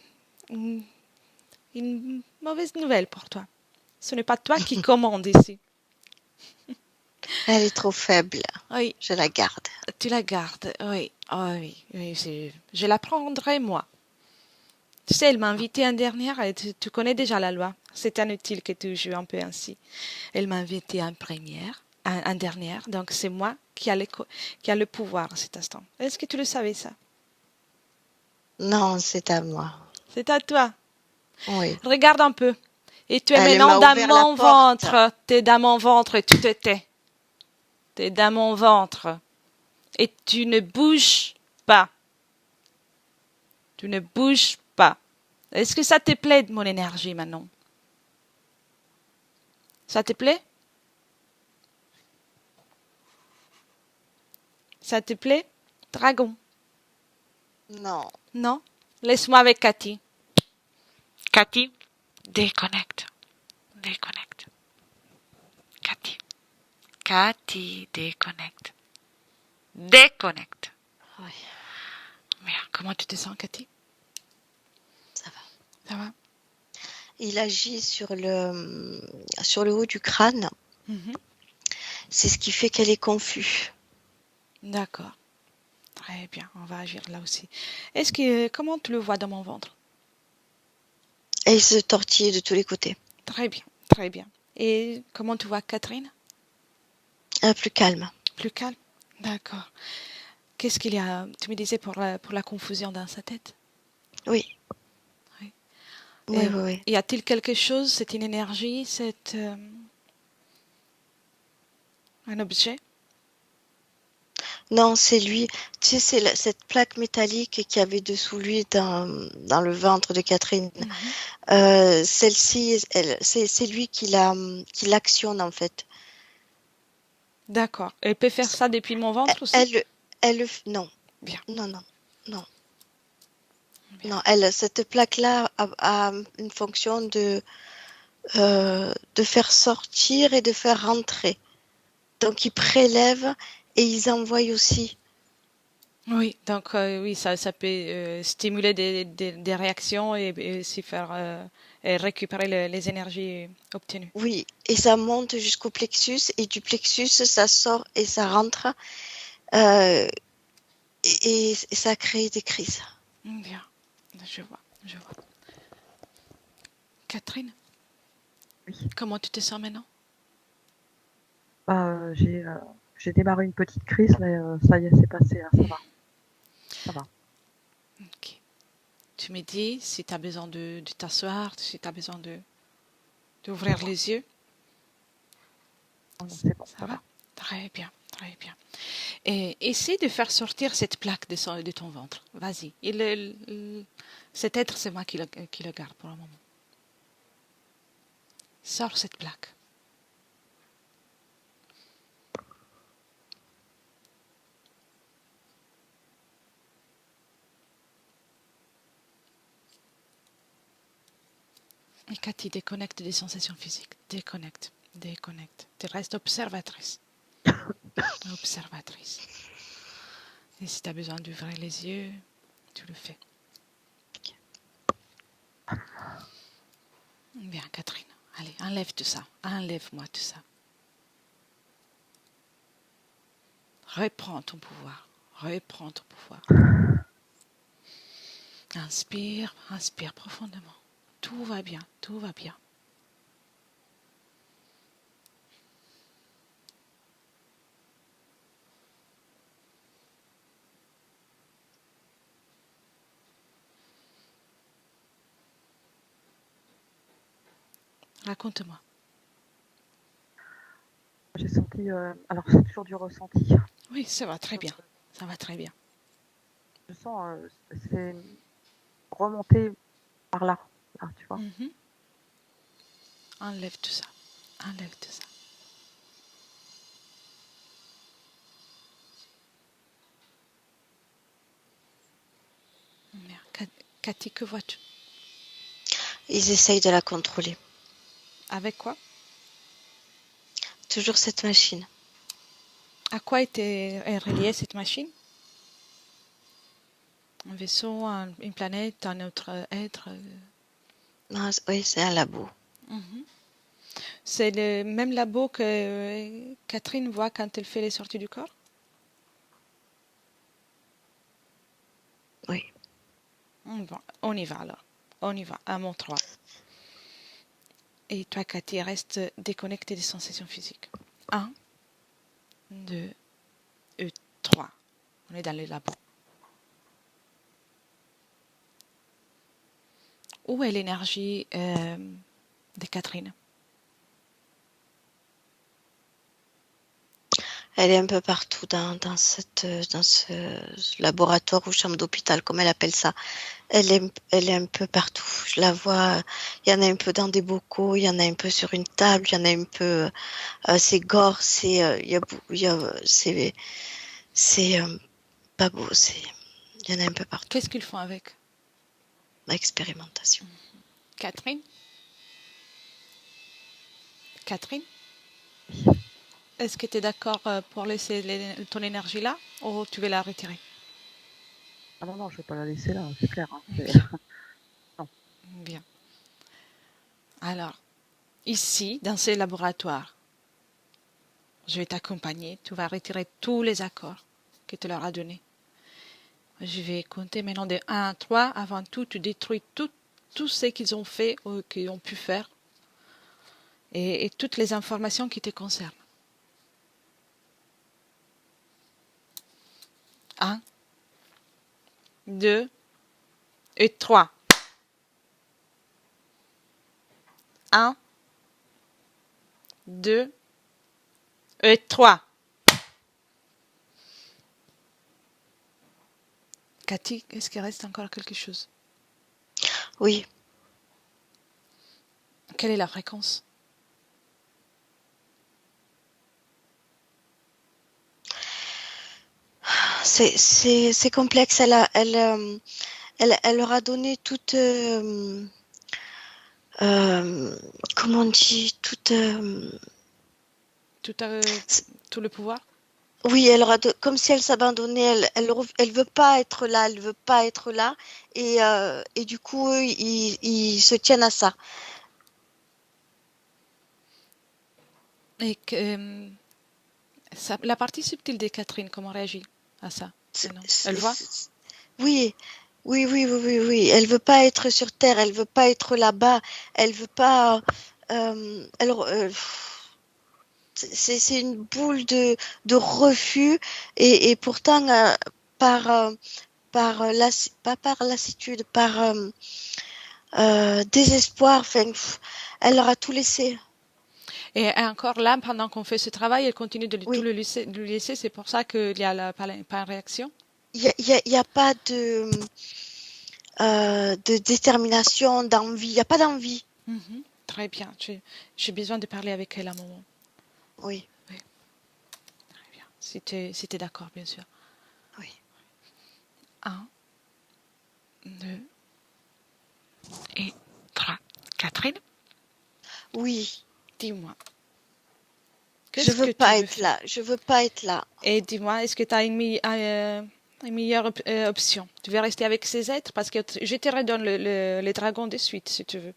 mauvaise nouvelle pour toi. Ce n'est pas toi qui commande ici. Elle est trop faible. Oui, Je la garde. tu la gardes. Oui, ah oui, oui, je la prendrai moi. Tu sais, elle m'a invité un dernier, et tu connais déjà la loi. C'est inutile que tu joues un peu ainsi. Elle m'a invité un première, un dernier, donc c'est moi qui a le pouvoir à cet instant. Est-ce que tu le savais ça? Non, c'est à moi. C'est à toi. Oui. Regarde un peu. Et tu es Elle maintenant m'a dans ouvert la mon porte. ventre. Tu es dans mon ventre et tu te tais. Tu es dans mon ventre. Et tu ne bouges pas. Tu ne bouges pas. Est-ce que ça te plaît, mon énergie, maintenant? Ça te plaît? Ça te plaît? Dragon. Non. Non? Laisse-moi avec Cathy. Cathy, déconnecte. Déconnecte. Cathy. Cathy, déconnecte. Déconnecte. Oui, Merde, comment tu te sens, Cathy? ça va. Ça va? Il agit sur le haut du crâne. Mhm. C'est ce qui fait qu'elle est confuse. D'accord. Très bien, on va agir là aussi. Est-ce que comment tu le vois dans mon ventre? Elle se tortille de tous les côtés. Très bien, très bien. Et comment tu vois Catherine? Plus calme. Plus calme? D'accord. Qu'est-ce qu'il y a? Tu me disais pour la confusion dans sa tête? Oui. Oui. Oui, oui, oui. Y a-t-il quelque chose? C'est une énergie? C'est un objet? Non, c'est lui. Tu sais, c'est cette plaque métallique qu'il y avait dessous lui dans le ventre de Catherine. Mhm. Celle-ci, c'est lui qui l'actionne en fait. D'accord. Elle peut faire ça depuis mon ventre aussi? Elle, non, Bien, non, non, non, bien. non. Cette plaque-là a une fonction de faire sortir et de faire rentrer. Donc ils prélèvent et ils envoient aussi. Oui, donc oui, ça peut stimuler des réactions et aussi faire et récupérer les énergies obtenues. Oui, et ça monte jusqu'au plexus et du plexus ça sort et ça rentre euh, et ça crée des crises. Bien, je vois, je vois. Catherine, Oui. comment tu te sens maintenant? Bah, j'ai démarré une petite crise, mais ça y est, c'est passé, là, ça va. Ça va. Ok. Tu me dis si tu as besoin de t'asseoir, si tu as besoin d'ouvrir les yeux. Non, non, c'est bon, Ça ça va? va. Très bien, très bien. Et essaie de faire sortir cette plaque de ton ventre. Vas-y. Cet être, c'est moi qui le garde pour le moment. Sors cette plaque. Et Cathy, déconnecte des sensations physiques. Déconnecte, déconnecte. Tu restes observatrice. Observatrice. Et si tu as besoin d'ouvrir les yeux, tu le fais. Bien, Catherine. Allez, enlève tout ça. Enlève-moi tout ça. Reprends ton pouvoir. Reprends ton pouvoir. Inspire, inspire profondément. Tout va bien, tout va bien. Raconte-moi. J'ai senti, alors c'est toujours du ressenti. Oui, ça va très Euh, bien. Ça va très bien. Je sens, c'est remonter par là, là, tu vois. Mhm. Enlève tout ça. Enlève tout ça. Bien. Cathy, que vois-tu? Ils essayent de la contrôler. Avec quoi? Toujours cette machine. À quoi est reliée cette machine? Un vaisseau, une planète, un autre être? Non, oui, c'est un labo. Mhm. C'est le même labo que Catherine voit quand elle fait les sorties du corps? Oui. On y va alors. On y va, à mon 3. Et toi, Cathy, reste déconnectée des sensations physiques. 1, 2 et 3. On est dans le labo. Où est l'énergie de Catherine? Elle est un peu partout dans ce laboratoire ou chambre d'hôpital, comme elle appelle ça. Elle est un peu partout. Je la vois, il y en a un peu dans des bocaux, il y en a un peu sur une table, il y en a un peu, c'est gore, c'est pas beau, il y en a un peu partout. Qu'est-ce qu'ils font avec? Expérimentation. Catherine? Catherine? Oui. Est-ce que tu es d'accord pour laisser ton énergie là ou tu veux la retirer? Ah non, non, je vais pas la laisser là, c'est clair. Hein, non. Bien. Alors, ici, dans ces laboratoires, je vais t'accompagner. Tu vas retirer tous les accords que tu leur as donnés. Je vais compter maintenant de 1 à 3. Avant tout, tu détruis tout ce qu'ils ont fait ou qu'ils ont pu faire et toutes les informations qui te concernent. 1, 2 et 3. 1, 2 et 3. Cathy, est-ce qu'il reste encore quelque chose? Oui, Quelle est la fréquence? c'est complexe. Elle leur a donné toute, comment on dit, toute, Tout, tout le pouvoir? oui, comme si elle s'abandonnait. Elle veut pas être là. Elle veut pas être là. Et du coup, eux, ils se tiennent à ça. Et que, la partie subtile de Catherine, comment réagit à ça? C'est- Non. Elle c'est- voit? c'est- Oui, oui. Elle veut pas être sur Terre. Elle veut pas être là-bas. Elle veut pas. C'est une boule de refus et pourtant par pas par lassitude, par désespoir. Enfin, elle leur a tout laissé. Et encore là, pendant qu'on fait ce travail, elle continue de tout Oui, lui laisser. C'est pour ça qu'il y a pas de réaction. il y a pas de détermination, d'envie. Il y a pas d'envie. Mhm. Très bien. J'ai besoin de parler avec elle un moment. Oui, Oui, très bien. Si t'es d'accord, bien sûr. oui. 1, 2 et 3. Catherine, Oui, dis-moi, je qu'est-ce veux que tu pas veux être faire? là. Je veux pas être là. Et dis-moi, est-ce que tu as une meilleure option? Tu veux rester avec ces êtres? Parce que je te redonne les dragons de suite, si tu veux.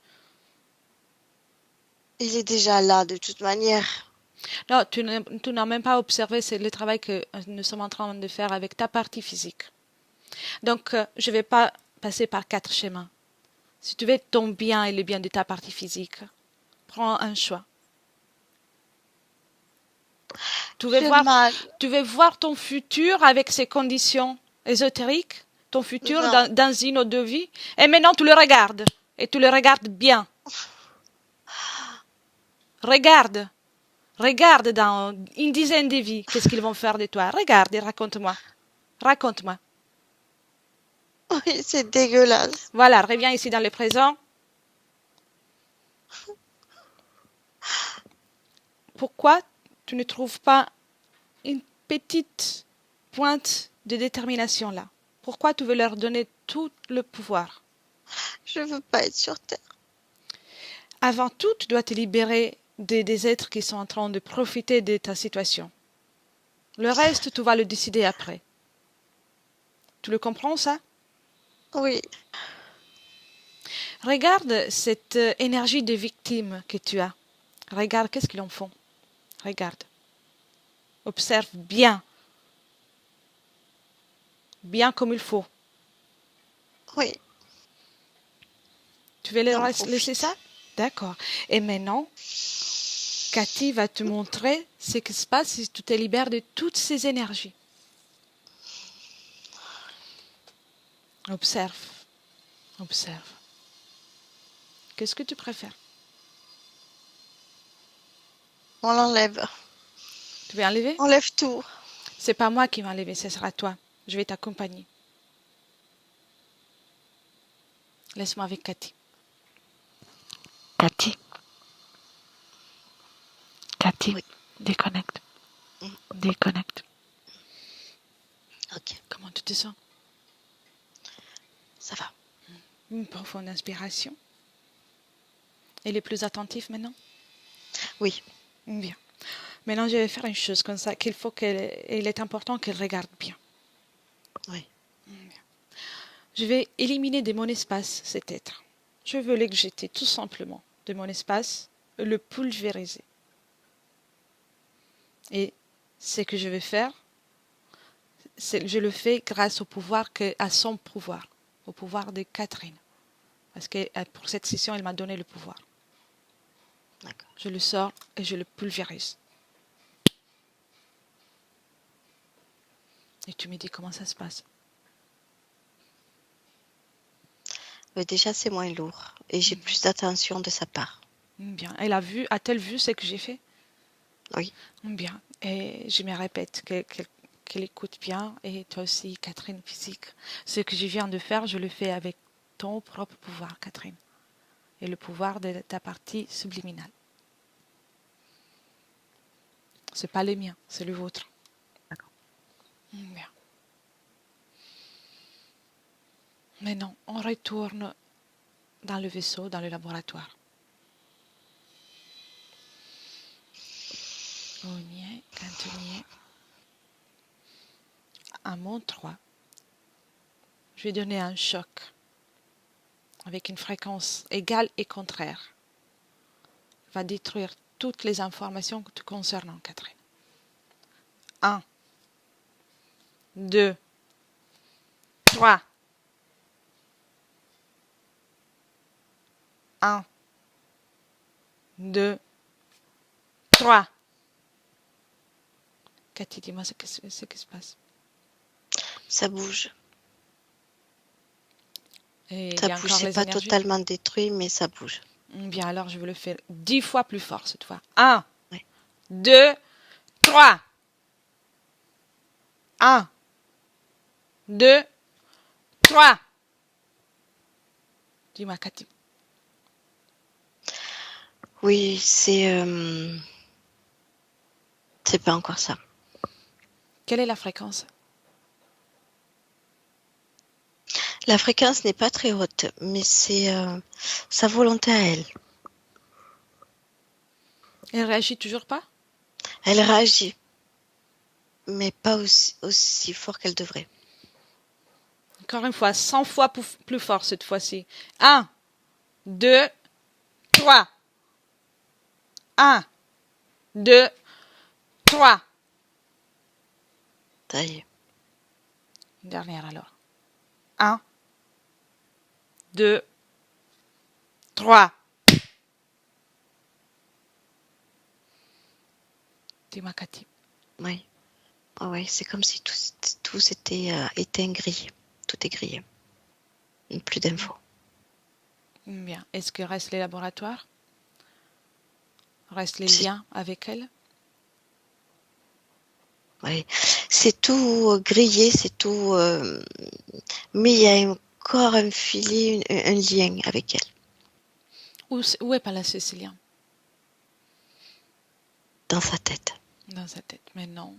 Il est déjà là de toute manière. Non, tu n'as même pas observé, c'est le travail que nous sommes en train de faire avec ta partie physique. Donc, je ne vais pas passer par 4 schémas. Si tu veux ton bien et le bien de ta partie physique, prends un choix. J'ai mal. Tu veux voir ton futur avec ses conditions ésotériques, ton futur Non. dans une autre vie, et maintenant tu le regardes, et tu le regardes bien. Regarde, regarde dans une dizaine de vies, qu'est-ce qu'ils vont faire de toi. Regarde et raconte-moi. Raconte-moi. Oui, c'est dégueulasse. Voilà, reviens ici dans le présent. Pourquoi tu ne trouves pas une petite pointe de détermination là? Pourquoi tu veux leur donner tout le pouvoir? Je veux pas être sur Terre. Avant tout, tu dois te libérer des êtres qui sont en train de profiter de ta situation. Le reste, tu vas le décider après. Tu le comprends, ça? Oui, Regarde cette énergie de victime que tu as. Regarde, qu'est-ce qu'ils en font? Regarde. Observe bien. Bien comme il faut. Oui, Tu veux j'en laisser profite. ça? D'accord. Et maintenant, Cathy va te montrer ce qui se passe si tu te libères de toutes ces énergies. Observe. Observe. Qu'est-ce que tu préfères? On l'enlève. Tu veux enlever? On enlève tout. C'est pas moi qui vais enlever, ce sera toi. Je vais t'accompagner. Laisse-moi avec Cathy. Cathy. Cathy, Oui. déconnecte. Mm. Déconnecte. Ok, Comment tu te sens? ça va. Une profonde inspiration. Elle est plus attentive maintenant? Oui, Bien. Maintenant, je vais faire une chose comme ça, qu'il est important qu'elle regarde bien. oui. Je vais éliminer de mon espace cet être. Je veux l'éjeter tout simplement de mon espace, le pulvériser. Et ce que je vais faire, je le fais grâce au pouvoir, à son pouvoir, au pouvoir de Catherine. Parce que pour cette session, elle m'a donné le pouvoir. D'accord. Je le sors et je le pulvérise. Et tu me dis comment ça se passe. Déjà, c'est moins lourd et j'ai plus d'attention de sa part. Bien. A-t-elle vu ce que j'ai fait? Oui, Bien. Et je me répète qu'elle écoute bien. Et toi aussi, Catherine, physique. Ce que je viens de faire, je le fais avec ton propre pouvoir, Catherine. Et le pouvoir de ta partie subliminale. C'est pas le mien, c'est le vôtre. D'accord. Bien. Maintenant, on retourne dans le vaisseau, dans le laboratoire. On y est, quand on y est. À mon 3, je vais donner un choc avec une fréquence égale et contraire. Va détruire toutes les informations te concernant, Catherine. 1, 2, 3. 1, 2, 3. Cathy, dis-moi ce qui se passe. ça bouge. Et il Ça y a bouge. encore C'est les pas énergies? totalement détruit, mais ça bouge. Bien, alors je vais le faire 10 fois plus fort cette fois. 1, Oui. 2, 3. 1, 2, 3. Dis-moi, Cathy. Oui, c'est pas encore ça. Quelle est la fréquence? La fréquence n'est pas très haute, mais c'est sa volonté à elle. Elle réagit toujours pas? Elle réagit, mais pas aussi fort qu'elle devrait. Encore une fois, 100 fois plus fort cette fois-ci. 1, 2, 3. 1, 2, 3. Ça y est. Une dernière alors. 1, 2, 3. Dis-moi, Cathy. Oui. Oh, oui, c'est comme si tout s'était éteint, grillé. Tout est grillé. Plus d'infos. Bien. Est-ce que reste les laboratoires? Reste les C'est- liens avec elle? Oui. C'est tout grillé, c'est tout. Mais il y a encore un filet, un lien avec elle. Où est Pallas Cécilien? Dans sa tête. Dans sa tête. Mais non.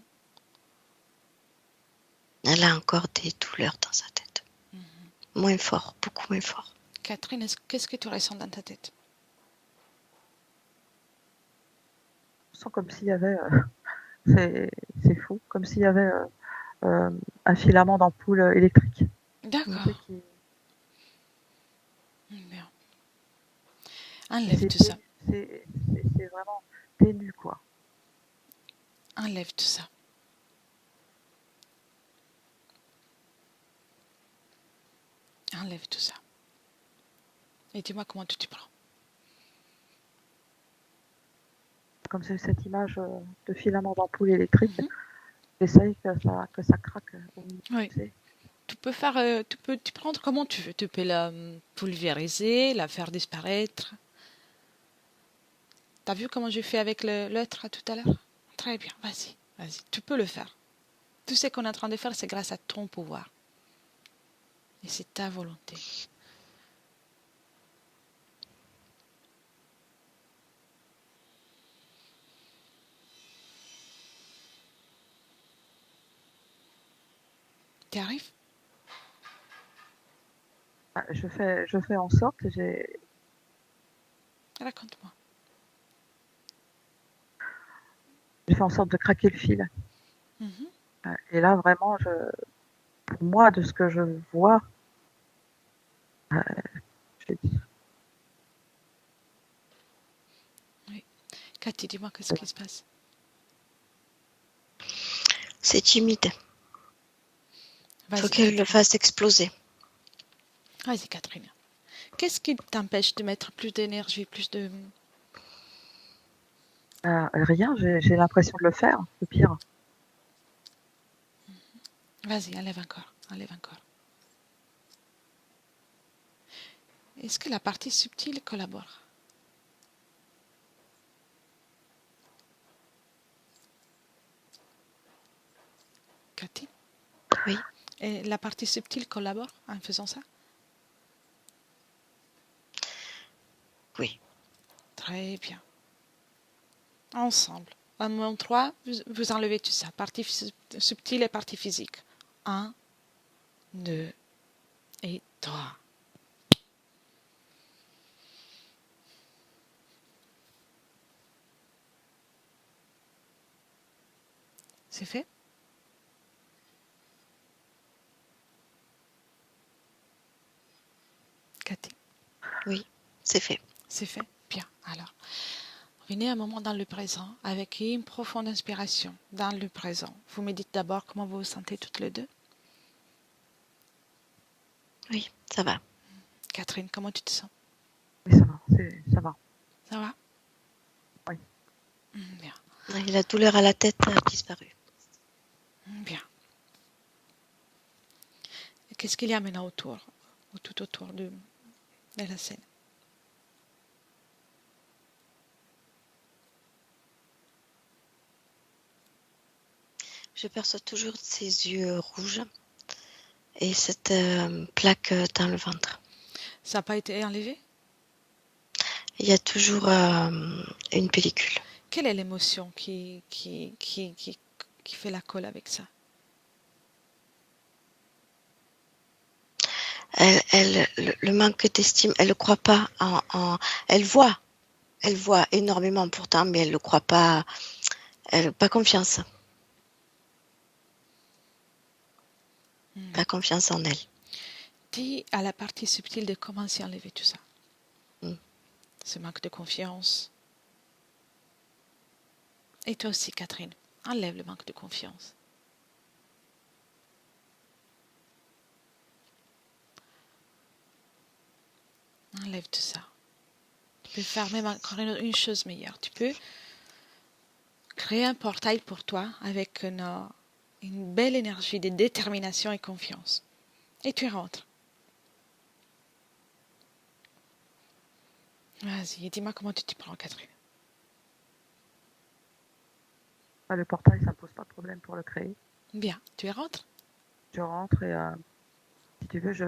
Elle a encore des douleurs dans sa tête. Moins fort, beaucoup moins fort. Catherine, qu'est-ce que tu ressens dans ta tête? Je sens comme s'il y avait, c'est fou, comme s'il y avait un filament d'ampoule électrique. Un D'accord. truc qui, Bien. et Enlève tout ça. c'est vraiment ténue, quoi. Enlève tout ça. Enlève tout ça. Et dis-moi comment tu t'y prends. Comme c'est cette image de filament d'ampoule électrique, Mhm. j'essaye que ça craque au milieu. Oui. Tu sais. Tu peux faire, tu peux t'y prendre comme tu veux. Tu peux la pulvériser, la faire disparaître. T'as vu comment j'ai fait avec l'autre tout à l'heure? Très bien, vas-y, vas-y. Tu peux le faire. Tout ce qu'on est en train de faire, c'est grâce à ton pouvoir. Et c'est ta volonté. Tu arrives? Ah, je fais en sorte, Raconte-moi. j'ai fait en sorte de craquer le fil. Mhm. Et là, vraiment, pour moi, de ce que je vois, je dis, Oui. Cathy, dis-moi qu'est-ce qui se passe? C'est timide. Faut Vas-y, qu'elle le Catherine. fasse exploser. Vas-y, Catherine. Qu'est-ce qui t'empêche de mettre plus d'énergie, plus de... rien, j'ai l'impression de le faire, le pire. Vas-y, enlève encore, enlève encore. Est-ce que la partie subtile collabore? Cathy? Oui. Et la partie subtile collabore en faisant ça? Oui. Très bien. Ensemble. À mon 3, vous enlevez tout ça. Partie subtile et partie physique. 1, 2 et 3. C'est fait? Cathy? Oui. C'est fait. C'est fait? Bien. Alors, venez un moment dans le présent avec une profonde inspiration dans le présent. Vous me dites d'abord comment vous vous sentez toutes les deux. Oui, ça va. Catherine, comment tu te sens? Oui, ça va, ça va. Ça va? Oui. Bien. Et la douleur à la tête a disparu. Bien. Et qu'est-ce qu'il y a maintenant autour, ou tout autour de la scène? Je perçois toujours ses yeux rouges et cette plaque dans le ventre. Ça n'a pas été enlevé? Il y a toujours une pellicule. Quelle est l'émotion qui fait la colle avec ça? Le manque d'estime, elle ne croit pas elle voit énormément pourtant, mais elle ne croit pas, elle n'a pas confiance. Pas confiance en elle. Dis à la partie subtile de commencer à enlever tout ça. Mm. Ce manque de confiance. Et toi aussi, Catherine, enlève le manque de confiance. Enlève tout ça. Tu peux faire même encore une chose meilleure. Tu peux créer un portail pour toi avec une belle énergie de détermination et confiance. Et tu rentres. Vas-y, dis-moi comment tu t'y prends, Catherine. Le portail, ça ne pose pas de problème pour le créer. Bien, tu rentres. Je rentre et si tu veux, je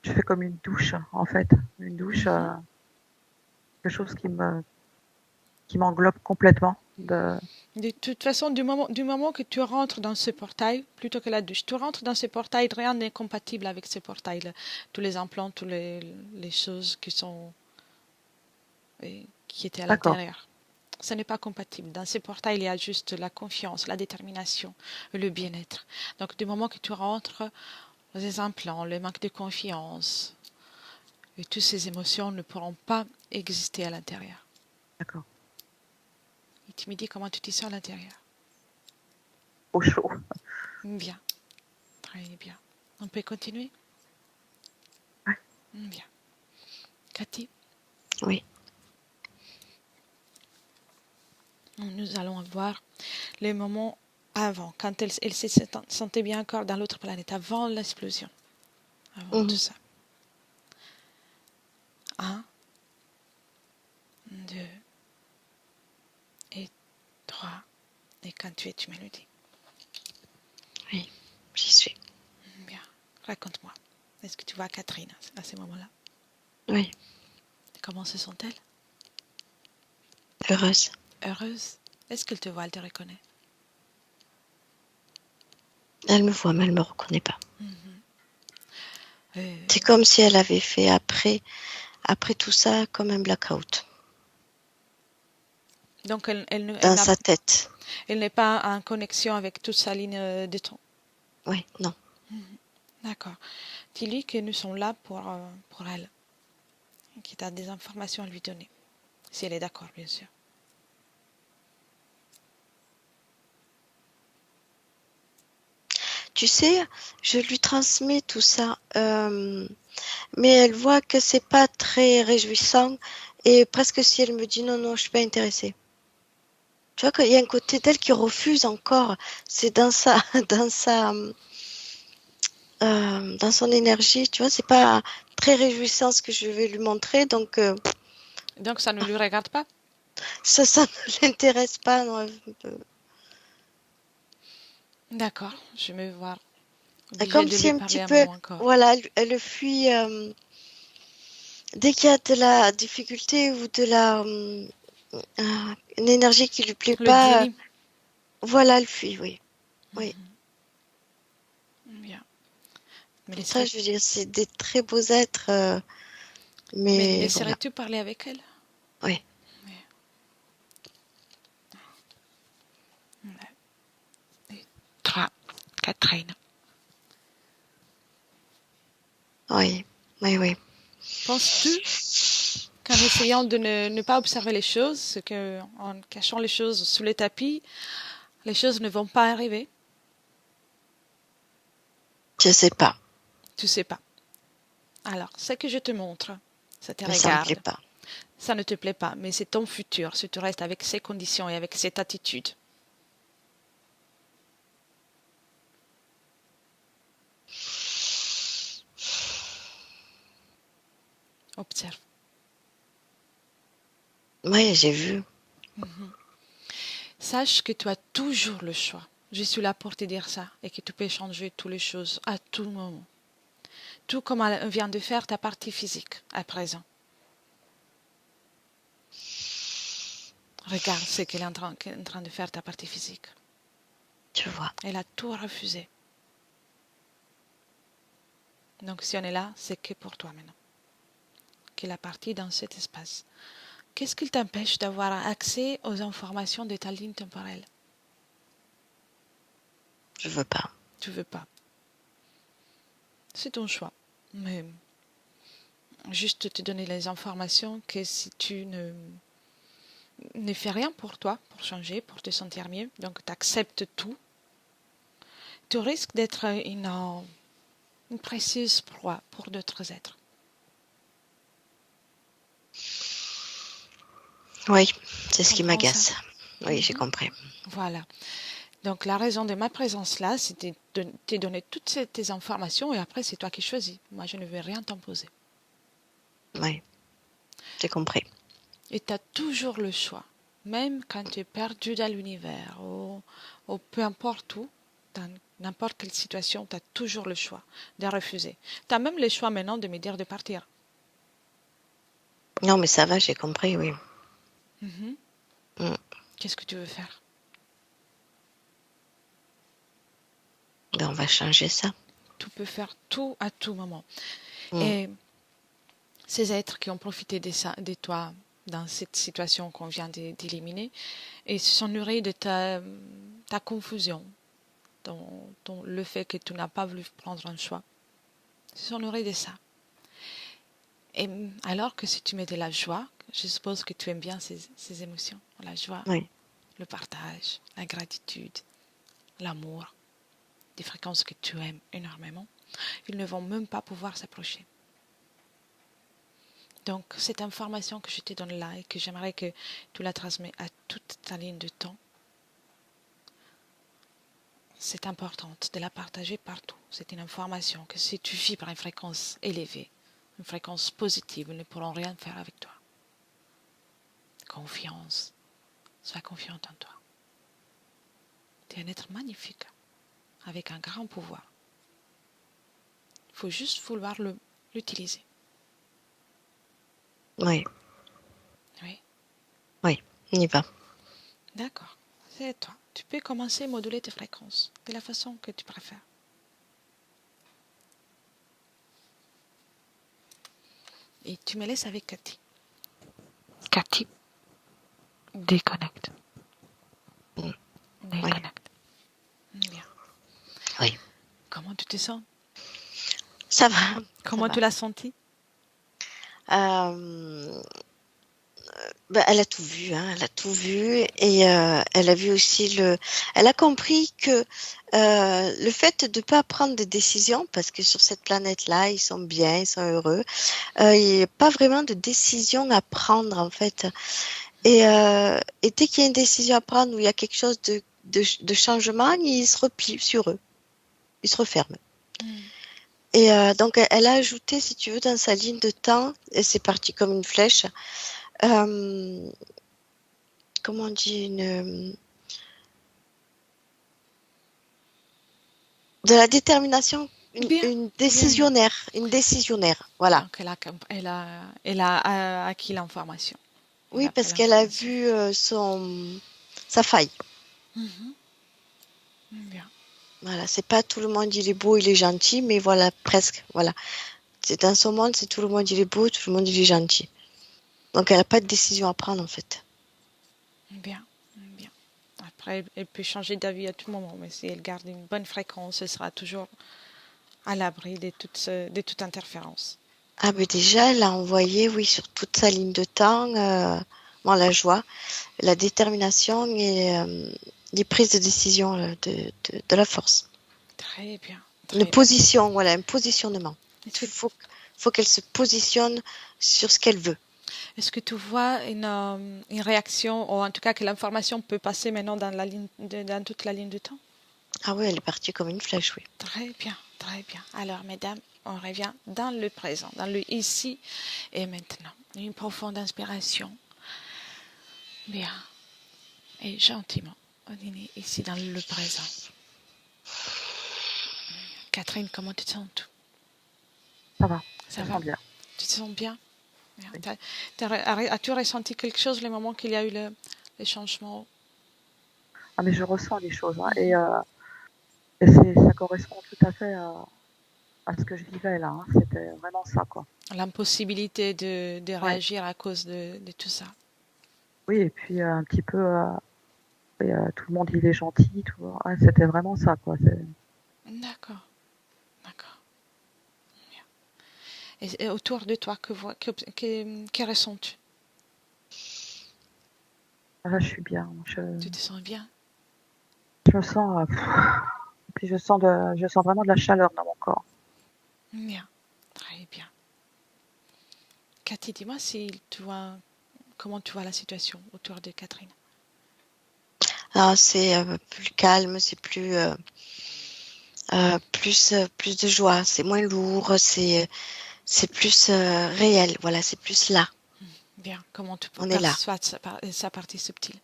fais comme une douche, en fait. Une douche, quelque chose qui m'englobe complètement. De toute façon, du moment que tu rentres dans ce portail, plutôt que la douche, tu rentres dans ce portail, rien n'est compatible avec ce portail. Tous les implants, toutes les choses qui étaient à D'accord. l'intérieur. Ce n'est pas compatible. Dans ce portail, il y a juste la confiance, la détermination, le bien-être. Donc, du moment que tu rentres, les implants, le manque de confiance, Et toutes ces émotions ne pourront pas exister à l'intérieur. D'accord. Et tu me dis comment tu te sens à l'intérieur. Au chaud. Bien, très bien. On peut continuer? Ouais. Bien. Cathy, Oui. nous allons voir les moments avant, quand elle se sentait bien encore dans l'autre planète, avant l'explosion, avant tout Mhm. ça. 1, 2 et 3. Et quand tu me le dis. Oui, j'y suis. Bien. Raconte-moi. Est-ce que tu vois Catherine à ce moment-là? Oui, Comment se sent-elle? heureuse. Heureuse? Est-ce qu'elle te voit, elle te reconnaît? Elle me voit, mais elle ne me reconnaît pas. Euh, C'est comme si elle avait fait après tout ça comme un blackout donc dans sa tête. elle n'est pas en connexion avec toute sa ligne de temps. Oui, non. D'accord. Dis-lui que nous sommes là pour elle. Qu'il a des informations à lui donner. Si elle est d'accord, bien sûr. Tu sais, je lui transmets tout ça, mais elle voit que c'est pas très réjouissant et presque si elle me dit non, non, je suis pas intéressée. Tu vois qu'il y a un côté d'elle qui refuse encore. C'est dans sa, dans sa, dans son énergie. Tu vois, c'est pas très réjouissant ce que je vais lui montrer, donc Donc ça ne lui regarde pas? ça ne l'intéresse pas. Non, D'accord. Je vais me voir et obligée comme de si lui un parler petit un peu, moment encore. voilà, elle fuit dès qu'il y a de la difficulté ou de la une énergie qui lui plaît Le pas. déni. Voilà, elle fuit, oui. Oui. Bien. Mais Pourtant, je veux dire, c'est des très beaux êtres, mais mais voilà. laisserais-tu parler avec elle? Oui. Trois. Catherine. Oui. Oui, oui. Penses-tu qu'en essayant de ne pas observer les choses, en cachant les choses sous le tapis, les choses ne vont pas arriver? Je sais pas, Tu sais pas. Alors, ce que je te montre, ça te mais ça me plaît regarde. pas. Ça ne te plaît pas, mais c'est ton futur si tu restes avec ces conditions et avec cette attitude. Observe. Oui, j'ai vu. Sache que tu as toujours le choix. Je suis là pour te dire ça et que tu peux changer toutes les choses à tout moment. Tout comme elle vient de faire ta partie physique à présent. Regarde ce qu'elle est en train de faire ta partie physique. Tu vois. Elle a tout refusé. Donc si on est là, c'est que pour toi maintenant. Qu'elle a partie dans cet espace. Qu'est-ce qui t'empêche d'avoir accès aux informations de ta ligne temporelle? Je veux pas. Tu veux pas. C'est ton choix. Mais juste te donner les informations que si tu ne fais rien pour toi, pour changer, pour te sentir mieux, donc tu acceptes tout, tu risques d'être une précieuse proie pour d'autres êtres. Oui, c'est ce qui Comprends ça? m'agace. Oui, j'ai compris. Voilà. Donc la raison de ma présence là, c'est de te donner toutes tes informations et après c'est toi qui choisis. Moi je ne vais rien t'imposer. Oui, j'ai compris. Et tu as toujours le choix. Même quand tu es perdu dans l'univers ou peu importe où, dans n'importe quelle situation, tu as toujours le choix de refuser. Tu as même le choix maintenant de me dire de partir. Non, mais ça va, j'ai compris, oui. Mhm. Mm. Qu'est-ce que tu veux faire? Ben, on va changer ça. Tu peux faire tout à tout moment. Mm. Et ces êtres qui ont profité de toi dans cette situation qu'on vient d'éliminer, et se sont nourris de ta confusion, le fait que tu n'as pas voulu prendre un choix. Ils se sont nourris de ça. Et alors que si tu mets de la joie, je suppose que tu aimes bien ces émotions, la joie, Oui, le partage, la gratitude, l'amour, des fréquences que tu aimes énormément, ils ne vont même pas pouvoir s'approcher. Donc, cette information que je te donne là et que j'aimerais que tu la transmets à toute ta ligne de temps, c'est important de la partager partout. C'est une information que si tu vis par une fréquence élevée, une fréquence positive, ils ne pourront rien faire avec toi. Confiance, sois confiante en toi. Tu es un être magnifique, avec un grand pouvoir. Il faut juste vouloir l'utiliser. oui, Oui, oui, on y va. d'accord. C'est à toi. Tu peux commencer à moduler tes fréquences de la façon que tu préfères. Et tu me laisses avec Cathy. Cathy, déconnecte. Oui, Déconnecte. Bien. oui. Comment tu te sens? Ça va, Comment ça tu l'as senti? va. Elle a tout vu, hein, elle a tout vu et elle a vu aussi elle a compris que le fait de ne pas prendre de décision, parce que sur cette planète-là, ils sont bien, ils sont heureux, il n'y a pas vraiment de décision à prendre en fait. Et dès qu'il y a une décision à prendre où il y a quelque chose de changement, ils se replient sur eux, ils se referment. Et donc elle a ajouté, si tu veux, dans sa ligne de temps, et c'est parti comme une flèche. Comment on dit, de la détermination, Bien, une bien, bien. décisionnaire, voilà. Donc, elle a acquis l'information. Elle Oui, a pris parce qu'elle a l'information. vu sa faille. Bien. Voilà, c'est pas tout le monde il est beau, il est gentil, mais voilà, presque, voilà. C'est dans son monde, c'est tout le monde il est beau, tout le monde il est gentil. Donc elle n'a pas de décision à prendre en fait. Bien. Bien. Après, elle peut changer d'avis à tout moment, mais si elle garde une bonne fréquence, elle sera toujours à l'abri de toute interférence. Ah ben déjà, elle a envoyé, oui, sur toute sa ligne de temps, la joie, la détermination et les prises de décision de la force. Très bien. Une Très bien. position, voilà, un positionnement. Il Est-ce que, faut qu'elle se positionne sur ce qu'elle veut. est-ce que tu vois une réaction, ou en tout cas que l'information peut passer maintenant dans toute la ligne de temps? Ah oui, elle est partie comme une flèche, oui. Très bien, très bien. Alors, mesdames, on revient dans le présent, dans le ici et maintenant. Une profonde inspiration. Bien. Et gentiment, on est ici dans le présent. Catherine, comment tu te sens tout? Ça va, je Ça me va? sens bien. Tu te sens bien? Bien. Oui. As-tu ressenti quelque chose le moment qu'il y a eu le changement? Ah, mais je ressens les choses, hein, et ça correspond tout à fait à ce que je vivais là, hein. C'était vraiment ça, quoi. L'impossibilité de Ouais. réagir à cause de tout ça. Oui, et puis un petit peu, tout le monde il est gentil, tout. Ouais, c'était vraiment ça, quoi. D'accord, d'accord. Et autour de toi, que ressens-tu? Là, je suis bien. Tu te sens bien? Je me sens, et puis je sens vraiment de la chaleur dans mon corps. Bien, très bien. Cathy, dis-moi comment tu vois la situation autour de Catherine. Ah, c'est plus calme, c'est plus de joie, c'est moins lourd, c'est plus réel, voilà, c'est plus là. Bien, comment tu On est là. perçois sa partie subtile?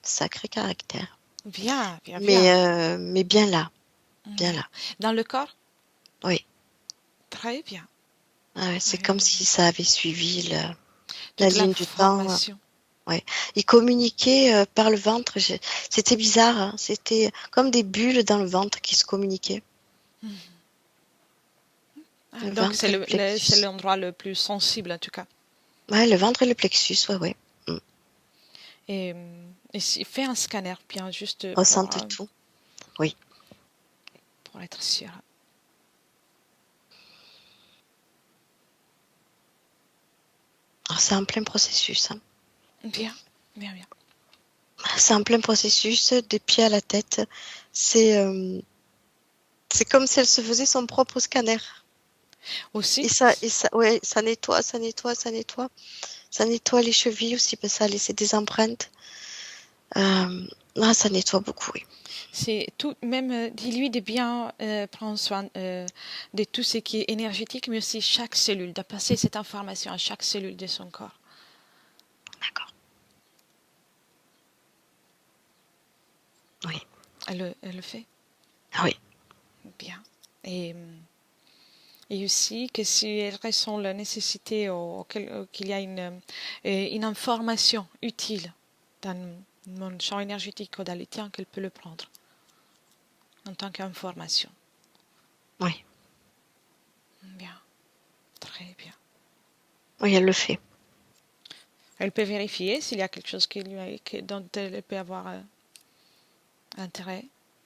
Sacré caractère. Bien, bien, bien. Mais bien là, bien Bien. là. Dans le corps? Oui. Très bien. Ah ouais, c'est Très comme bien. si ça avait suivi la Toute ligne du temps. l'information. Ouais. Il communiquait par le ventre. C'était bizarre, hein. C'était comme des bulles dans le ventre qui se communiquaient. Ah, Le donc ventre et le c'est plexus. l'endroit le plus sensible en tout cas. Ouais, le ventre et le plexus, ouais, ouais. Et, fais un scanner bien juste Ressentent tout. Oui. pour être sûr. c'est en plein processus. Bien, bien, bien. C'est en plein processus, des pieds à la tête. C'est comme si elle se faisait son propre scanner. Aussi, Ouais, ça nettoie, ça nettoie, ça nettoie. Ça nettoie les chevilles aussi, parce que ça a laissé des empreintes. Ça nettoie beaucoup, oui. c'est tout, même dis-lui de bien prendre soin de tout ce qui est énergétique, mais aussi chaque cellule, de passer cette information à chaque cellule de son corps. D'accord. Oui. Elle le fait Ah oui. bien. Et aussi que si elle ressent la nécessité qu'il y a une information utile dans mon champ énergétique ou dans le tien, qu'elle peut le prendre en tant qu'information. Oui. Bien, très bien. Oui, elle le fait. Elle peut vérifier s'il y a quelque chose dont elle peut avoir intérêt.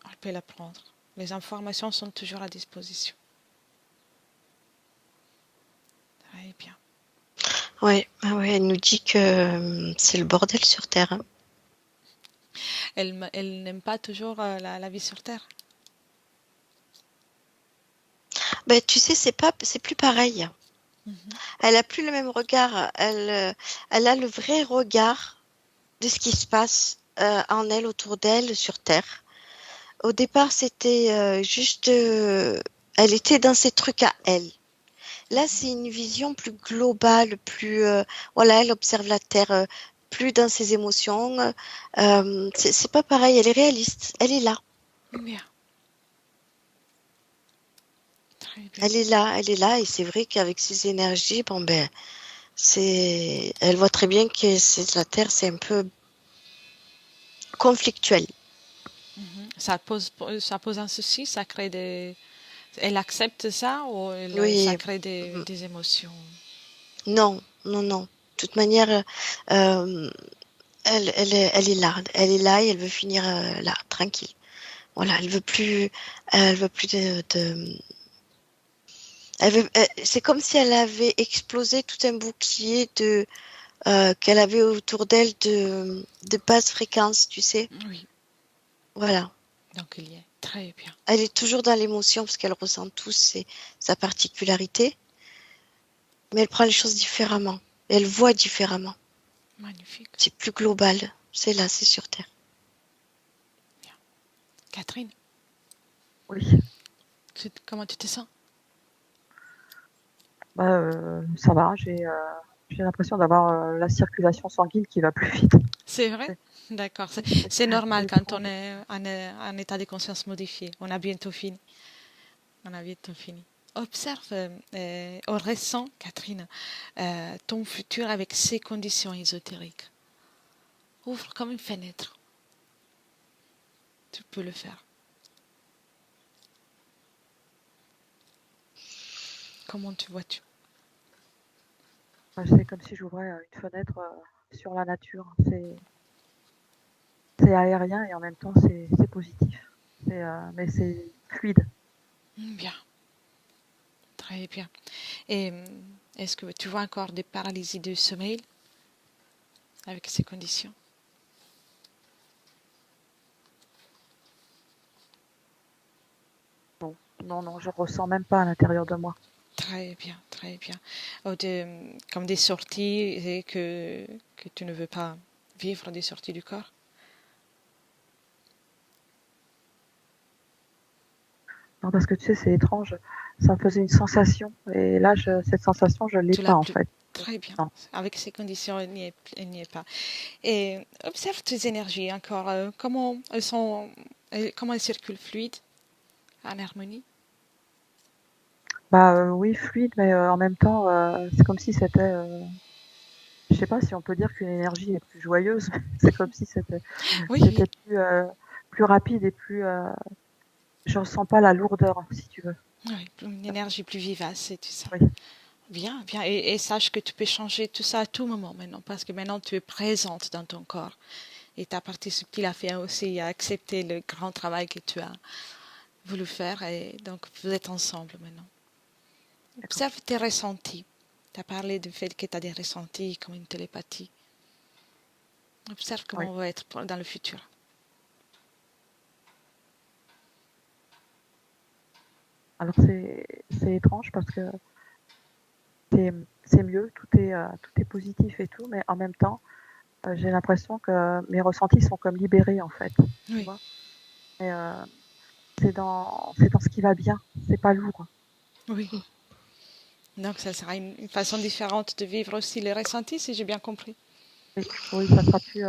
Elle peut la prendre. Les informations sont toujours à disposition. Très bien. Oui, elle nous dit que c'est le bordel sur Terre. Hein. Elle n'aime pas toujours la vie sur Terre. Ben, tu sais, c'est plus pareil. Elle a plus le même regard. Elle a le vrai regard de ce qui se passe en elle, autour d'elle, sur Terre. Au départ, c'était juste... elle était dans ses trucs à elle. Là, c'est une vision plus globale, plus... voilà, elle observe la Terre plus dans ses émotions. C'est pas pareil, elle est réaliste. Elle est là. Bien. Très bien. Elle est là, et c'est vrai qu'avec ses énergies, bon ben, elle voit très bien que la Terre, c'est un peu conflictuel. Ça pose un souci, ça crée des... Elle accepte ça ou ça Oui, crée des émotions? non, non, non. De toute manière, euh, elle est là et elle veut finir là, tranquille. Voilà, elle veut plus c'est comme si elle avait explosé tout un bouclier qu'elle avait autour d'elle de basse fréquence, tu sais. Oui, Voilà. donc il y est. Très bien. Elle est toujours dans l'émotion parce qu'elle ressent tout, c'est sa particularité, mais elle prend les choses différemment. Elle voit différemment. Magnifique. C'est plus global. C'est là, c'est sur Terre. Bien. Catherine, Oui, comment tu te sens? ça va, j'ai l'impression d'avoir la circulation sanguine qui va plus vite. C'est vrai? C'est D'accord. c'est- C'est normal c'est quand on étrange. est en état de conscience modifié. On a bientôt fini. On a bientôt fini. Observe au récent, Catherine, ton futur avec ses conditions ésotériques. Ouvre comme une fenêtre. Tu peux le faire. Comment tu vois-tu? C'est comme si j'ouvrais une fenêtre sur la nature. C'est aérien et en même temps c'est positif. Mais c'est fluide. Bien, très bien. Et est-ce que tu vois encore des paralysies du sommeil avec ces conditions? Non, non, non, je ressens même pas à l'intérieur de moi. Très bien, très bien. Comme des sorties et que tu ne veux pas vivre des sorties du corps? Non, parce que tu sais, c'est étrange. Ça me faisait une sensation. Et là, cette sensation, je l'ai Tu pas l'as en plus. fait. Très bien. Non. Avec ces conditions, elle n'y est pas. Et observe tes énergies encore. Comment elles circulent fluides, en harmonie? Oui, fluide, mais en même temps, c'est comme si c'était. Je sais pas si on peut dire qu'une énergie est plus joyeuse. C'est comme si Oui, oui. c'était plus rapide et plus. Je ressens pas la lourdeur, si tu veux. Oui, une énergie plus vivace et tout ça. Oui, Bien, bien. Et sache que tu peux changer tout ça à tout moment maintenant, parce que maintenant tu es présente dans ton corps. Et ta partie subtile a fait aussi accepter le grand travail que tu as voulu faire. Et donc vous êtes ensemble maintenant. d'accord. Observe tes ressentis. Tu as parlé du fait que tu as des ressentis comme une télépathie. Observe comment Oui. on va être dans le futur. Alors c'est étrange parce que c'est mieux, tout est positif et tout, mais en même temps, j'ai l'impression que mes ressentis sont comme libérés en fait, tu Oui, vois. Et c'est dans ce qui va bien, c'est pas lourd. oui. Donc, ça sera une façon différente de vivre aussi les ressentis, si j'ai bien compris. Et oui, ça sera plus,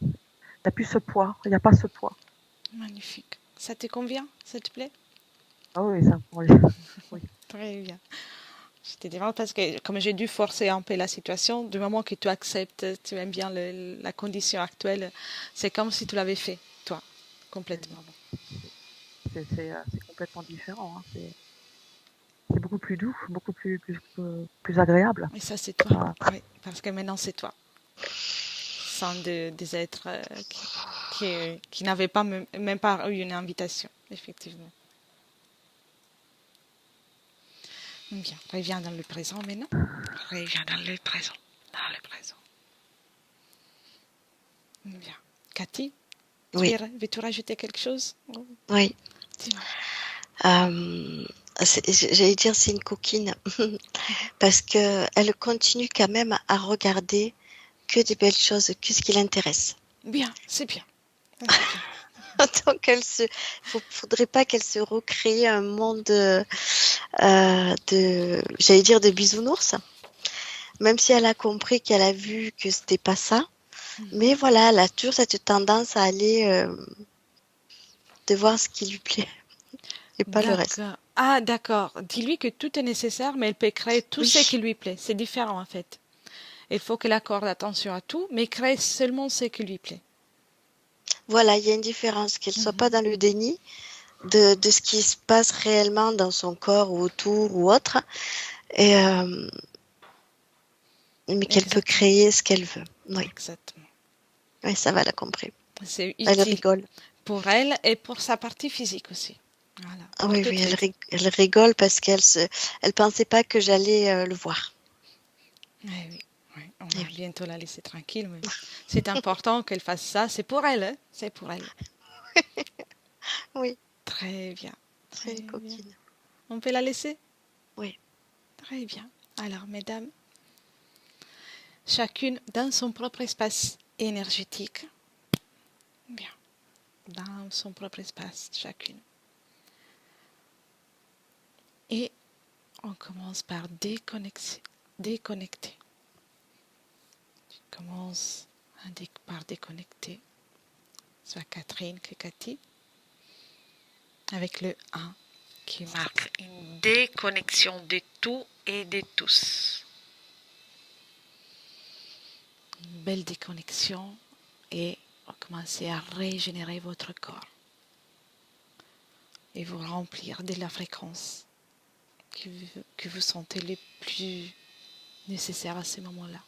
il n'y a plus ce poids, il n'y a pas ce poids. Magnifique. Ça te convient? Ça te plaît? Ah oui, ça, oui, oui, Très bien. Je te demande parce que comme j'ai dû forcer un peu la situation, du moment que tu acceptes, tu aimes bien la condition actuelle, c'est comme si tu l'avais fait, toi, complètement. évidemment. C'est complètement différent, hein. C'est beaucoup plus doux, beaucoup plus agréable. Et ça, c'est toi. Ah, Oui, parce que maintenant, c'est toi. Sans des êtres qui n'avaient pas même pas eu une invitation, effectivement. Bien, reviens dans le présent maintenant. Reviens dans le présent. Dans le présent. Bien. Cathy, Oui, veux-tu rajouter quelque chose? oui. Dis-moi. J'allais dire c'est une coquine parce que elle continue quand même à regarder que des belles choses, que ce qui l'intéresse. Bien, c'est bien. C'est bien. Donc faudrait pas qu'elle se recrée un monde j'allais dire de bisounours, même si elle a compris qu'elle a vu que c'était pas ça. Mais voilà, elle a toujours cette tendance à aller de voir ce qui lui plaît et pas le reste. D'accord. Ah, d'accord. Dis-lui que tout est nécessaire, mais elle peut créer tout ce Oui, qui lui plaît. C'est différent, en fait. Il faut qu'elle accorde attention à tout, mais crée seulement ce qui lui plaît. voilà, il y a une différence, qu'elle soit pas dans le déni de ce qui se passe réellement dans son corps ou autour ou autre, et, mais qu'elle peut Exactement. créer ce qu'elle veut. Oui, Exactement. oui, ça va, elle a compris. C'est Elle utile rigole. pour elle et pour sa partie physique aussi. Voilà. Ah Pour oui, toutes oui, les deux. elle rigole parce elle pensait pas que j'allais le voir. Eh oui, oui. On Eh va oui, bientôt la laisser tranquille, mais c'est important qu'elle fasse ça. C'est pour elle, hein. C'est pour elle. oui, Très bien. c'est Très une bien. coquine. On peut la laisser? Oui, Très bien. Alors, mesdames, chacune dans son propre espace énergétique. Bien. Dans son propre espace, chacune. Et on commence par déconnecter. Déconnecter. Tu commences par déconnecter. Soit Catherine que Cathy. Avec le 1 qui marque une déconnexion de tout et de tous. Une belle déconnexion et vous commencez à régénérer votre corps et vous remplir de la fréquence que vous sentez le plus nécessaire à ce moment-là.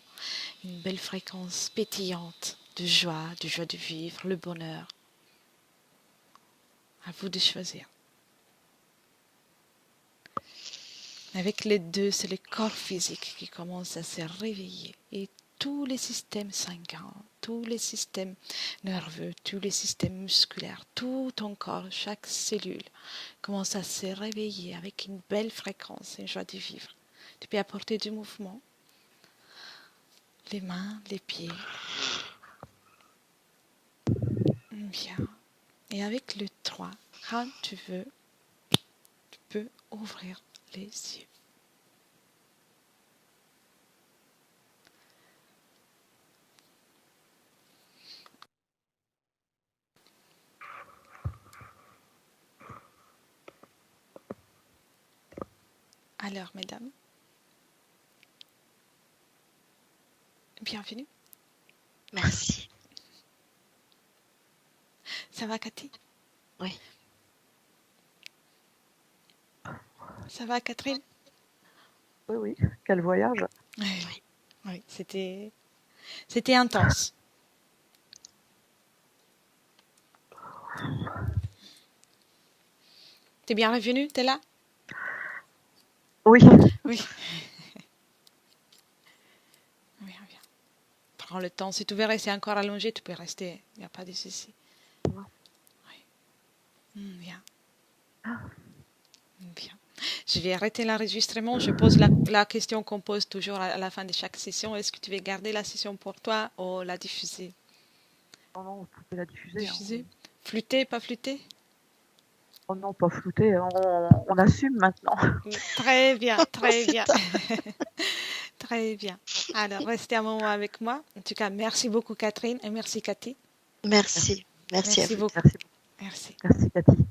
Une belle fréquence pétillante de joie de vivre, le bonheur. À vous de choisir. Avec les deux, c'est le corps physique qui commence à se réveiller et tous les systèmes sanguins, tous les systèmes nerveux, tous les systèmes musculaires, tout ton corps, chaque cellule commence à se réveiller avec une belle fréquence, une joie de vivre. Tu peux apporter du mouvement, les mains, les pieds. Bien. Et avec le 3, quand tu veux, tu peux ouvrir les yeux. Alors, mesdames, bienvenue. merci. Ça va, Cathy? Oui, Ça va, Catherine? Oui, oui, quel voyage. Oui, oui. oui, c'était intense. T'es bien revenu? T'es là? Oui, Oui. prends le temps. Si tu veux rester encore allongé, tu peux rester. Il n'y a pas de souci. Ça va. Oui. Bien. Ah, Bien. Je vais arrêter l'enregistrement. Je pose la question qu'on pose toujours à la fin de chaque session. Est-ce que tu veux garder la session pour toi ou la diffuser? non, non, vous pouvez la diffuser. Hein. Diffuser? Flûter, pas flûter? Oh non, pas flouter, on assume maintenant. Très bien, très C'est bien. ça. Très bien. Alors, restez un moment avec moi. En tout cas, merci beaucoup Catherine et merci Cathy. Merci. Merci à Merci vous. beaucoup. Merci beaucoup. Merci. Merci Cathy.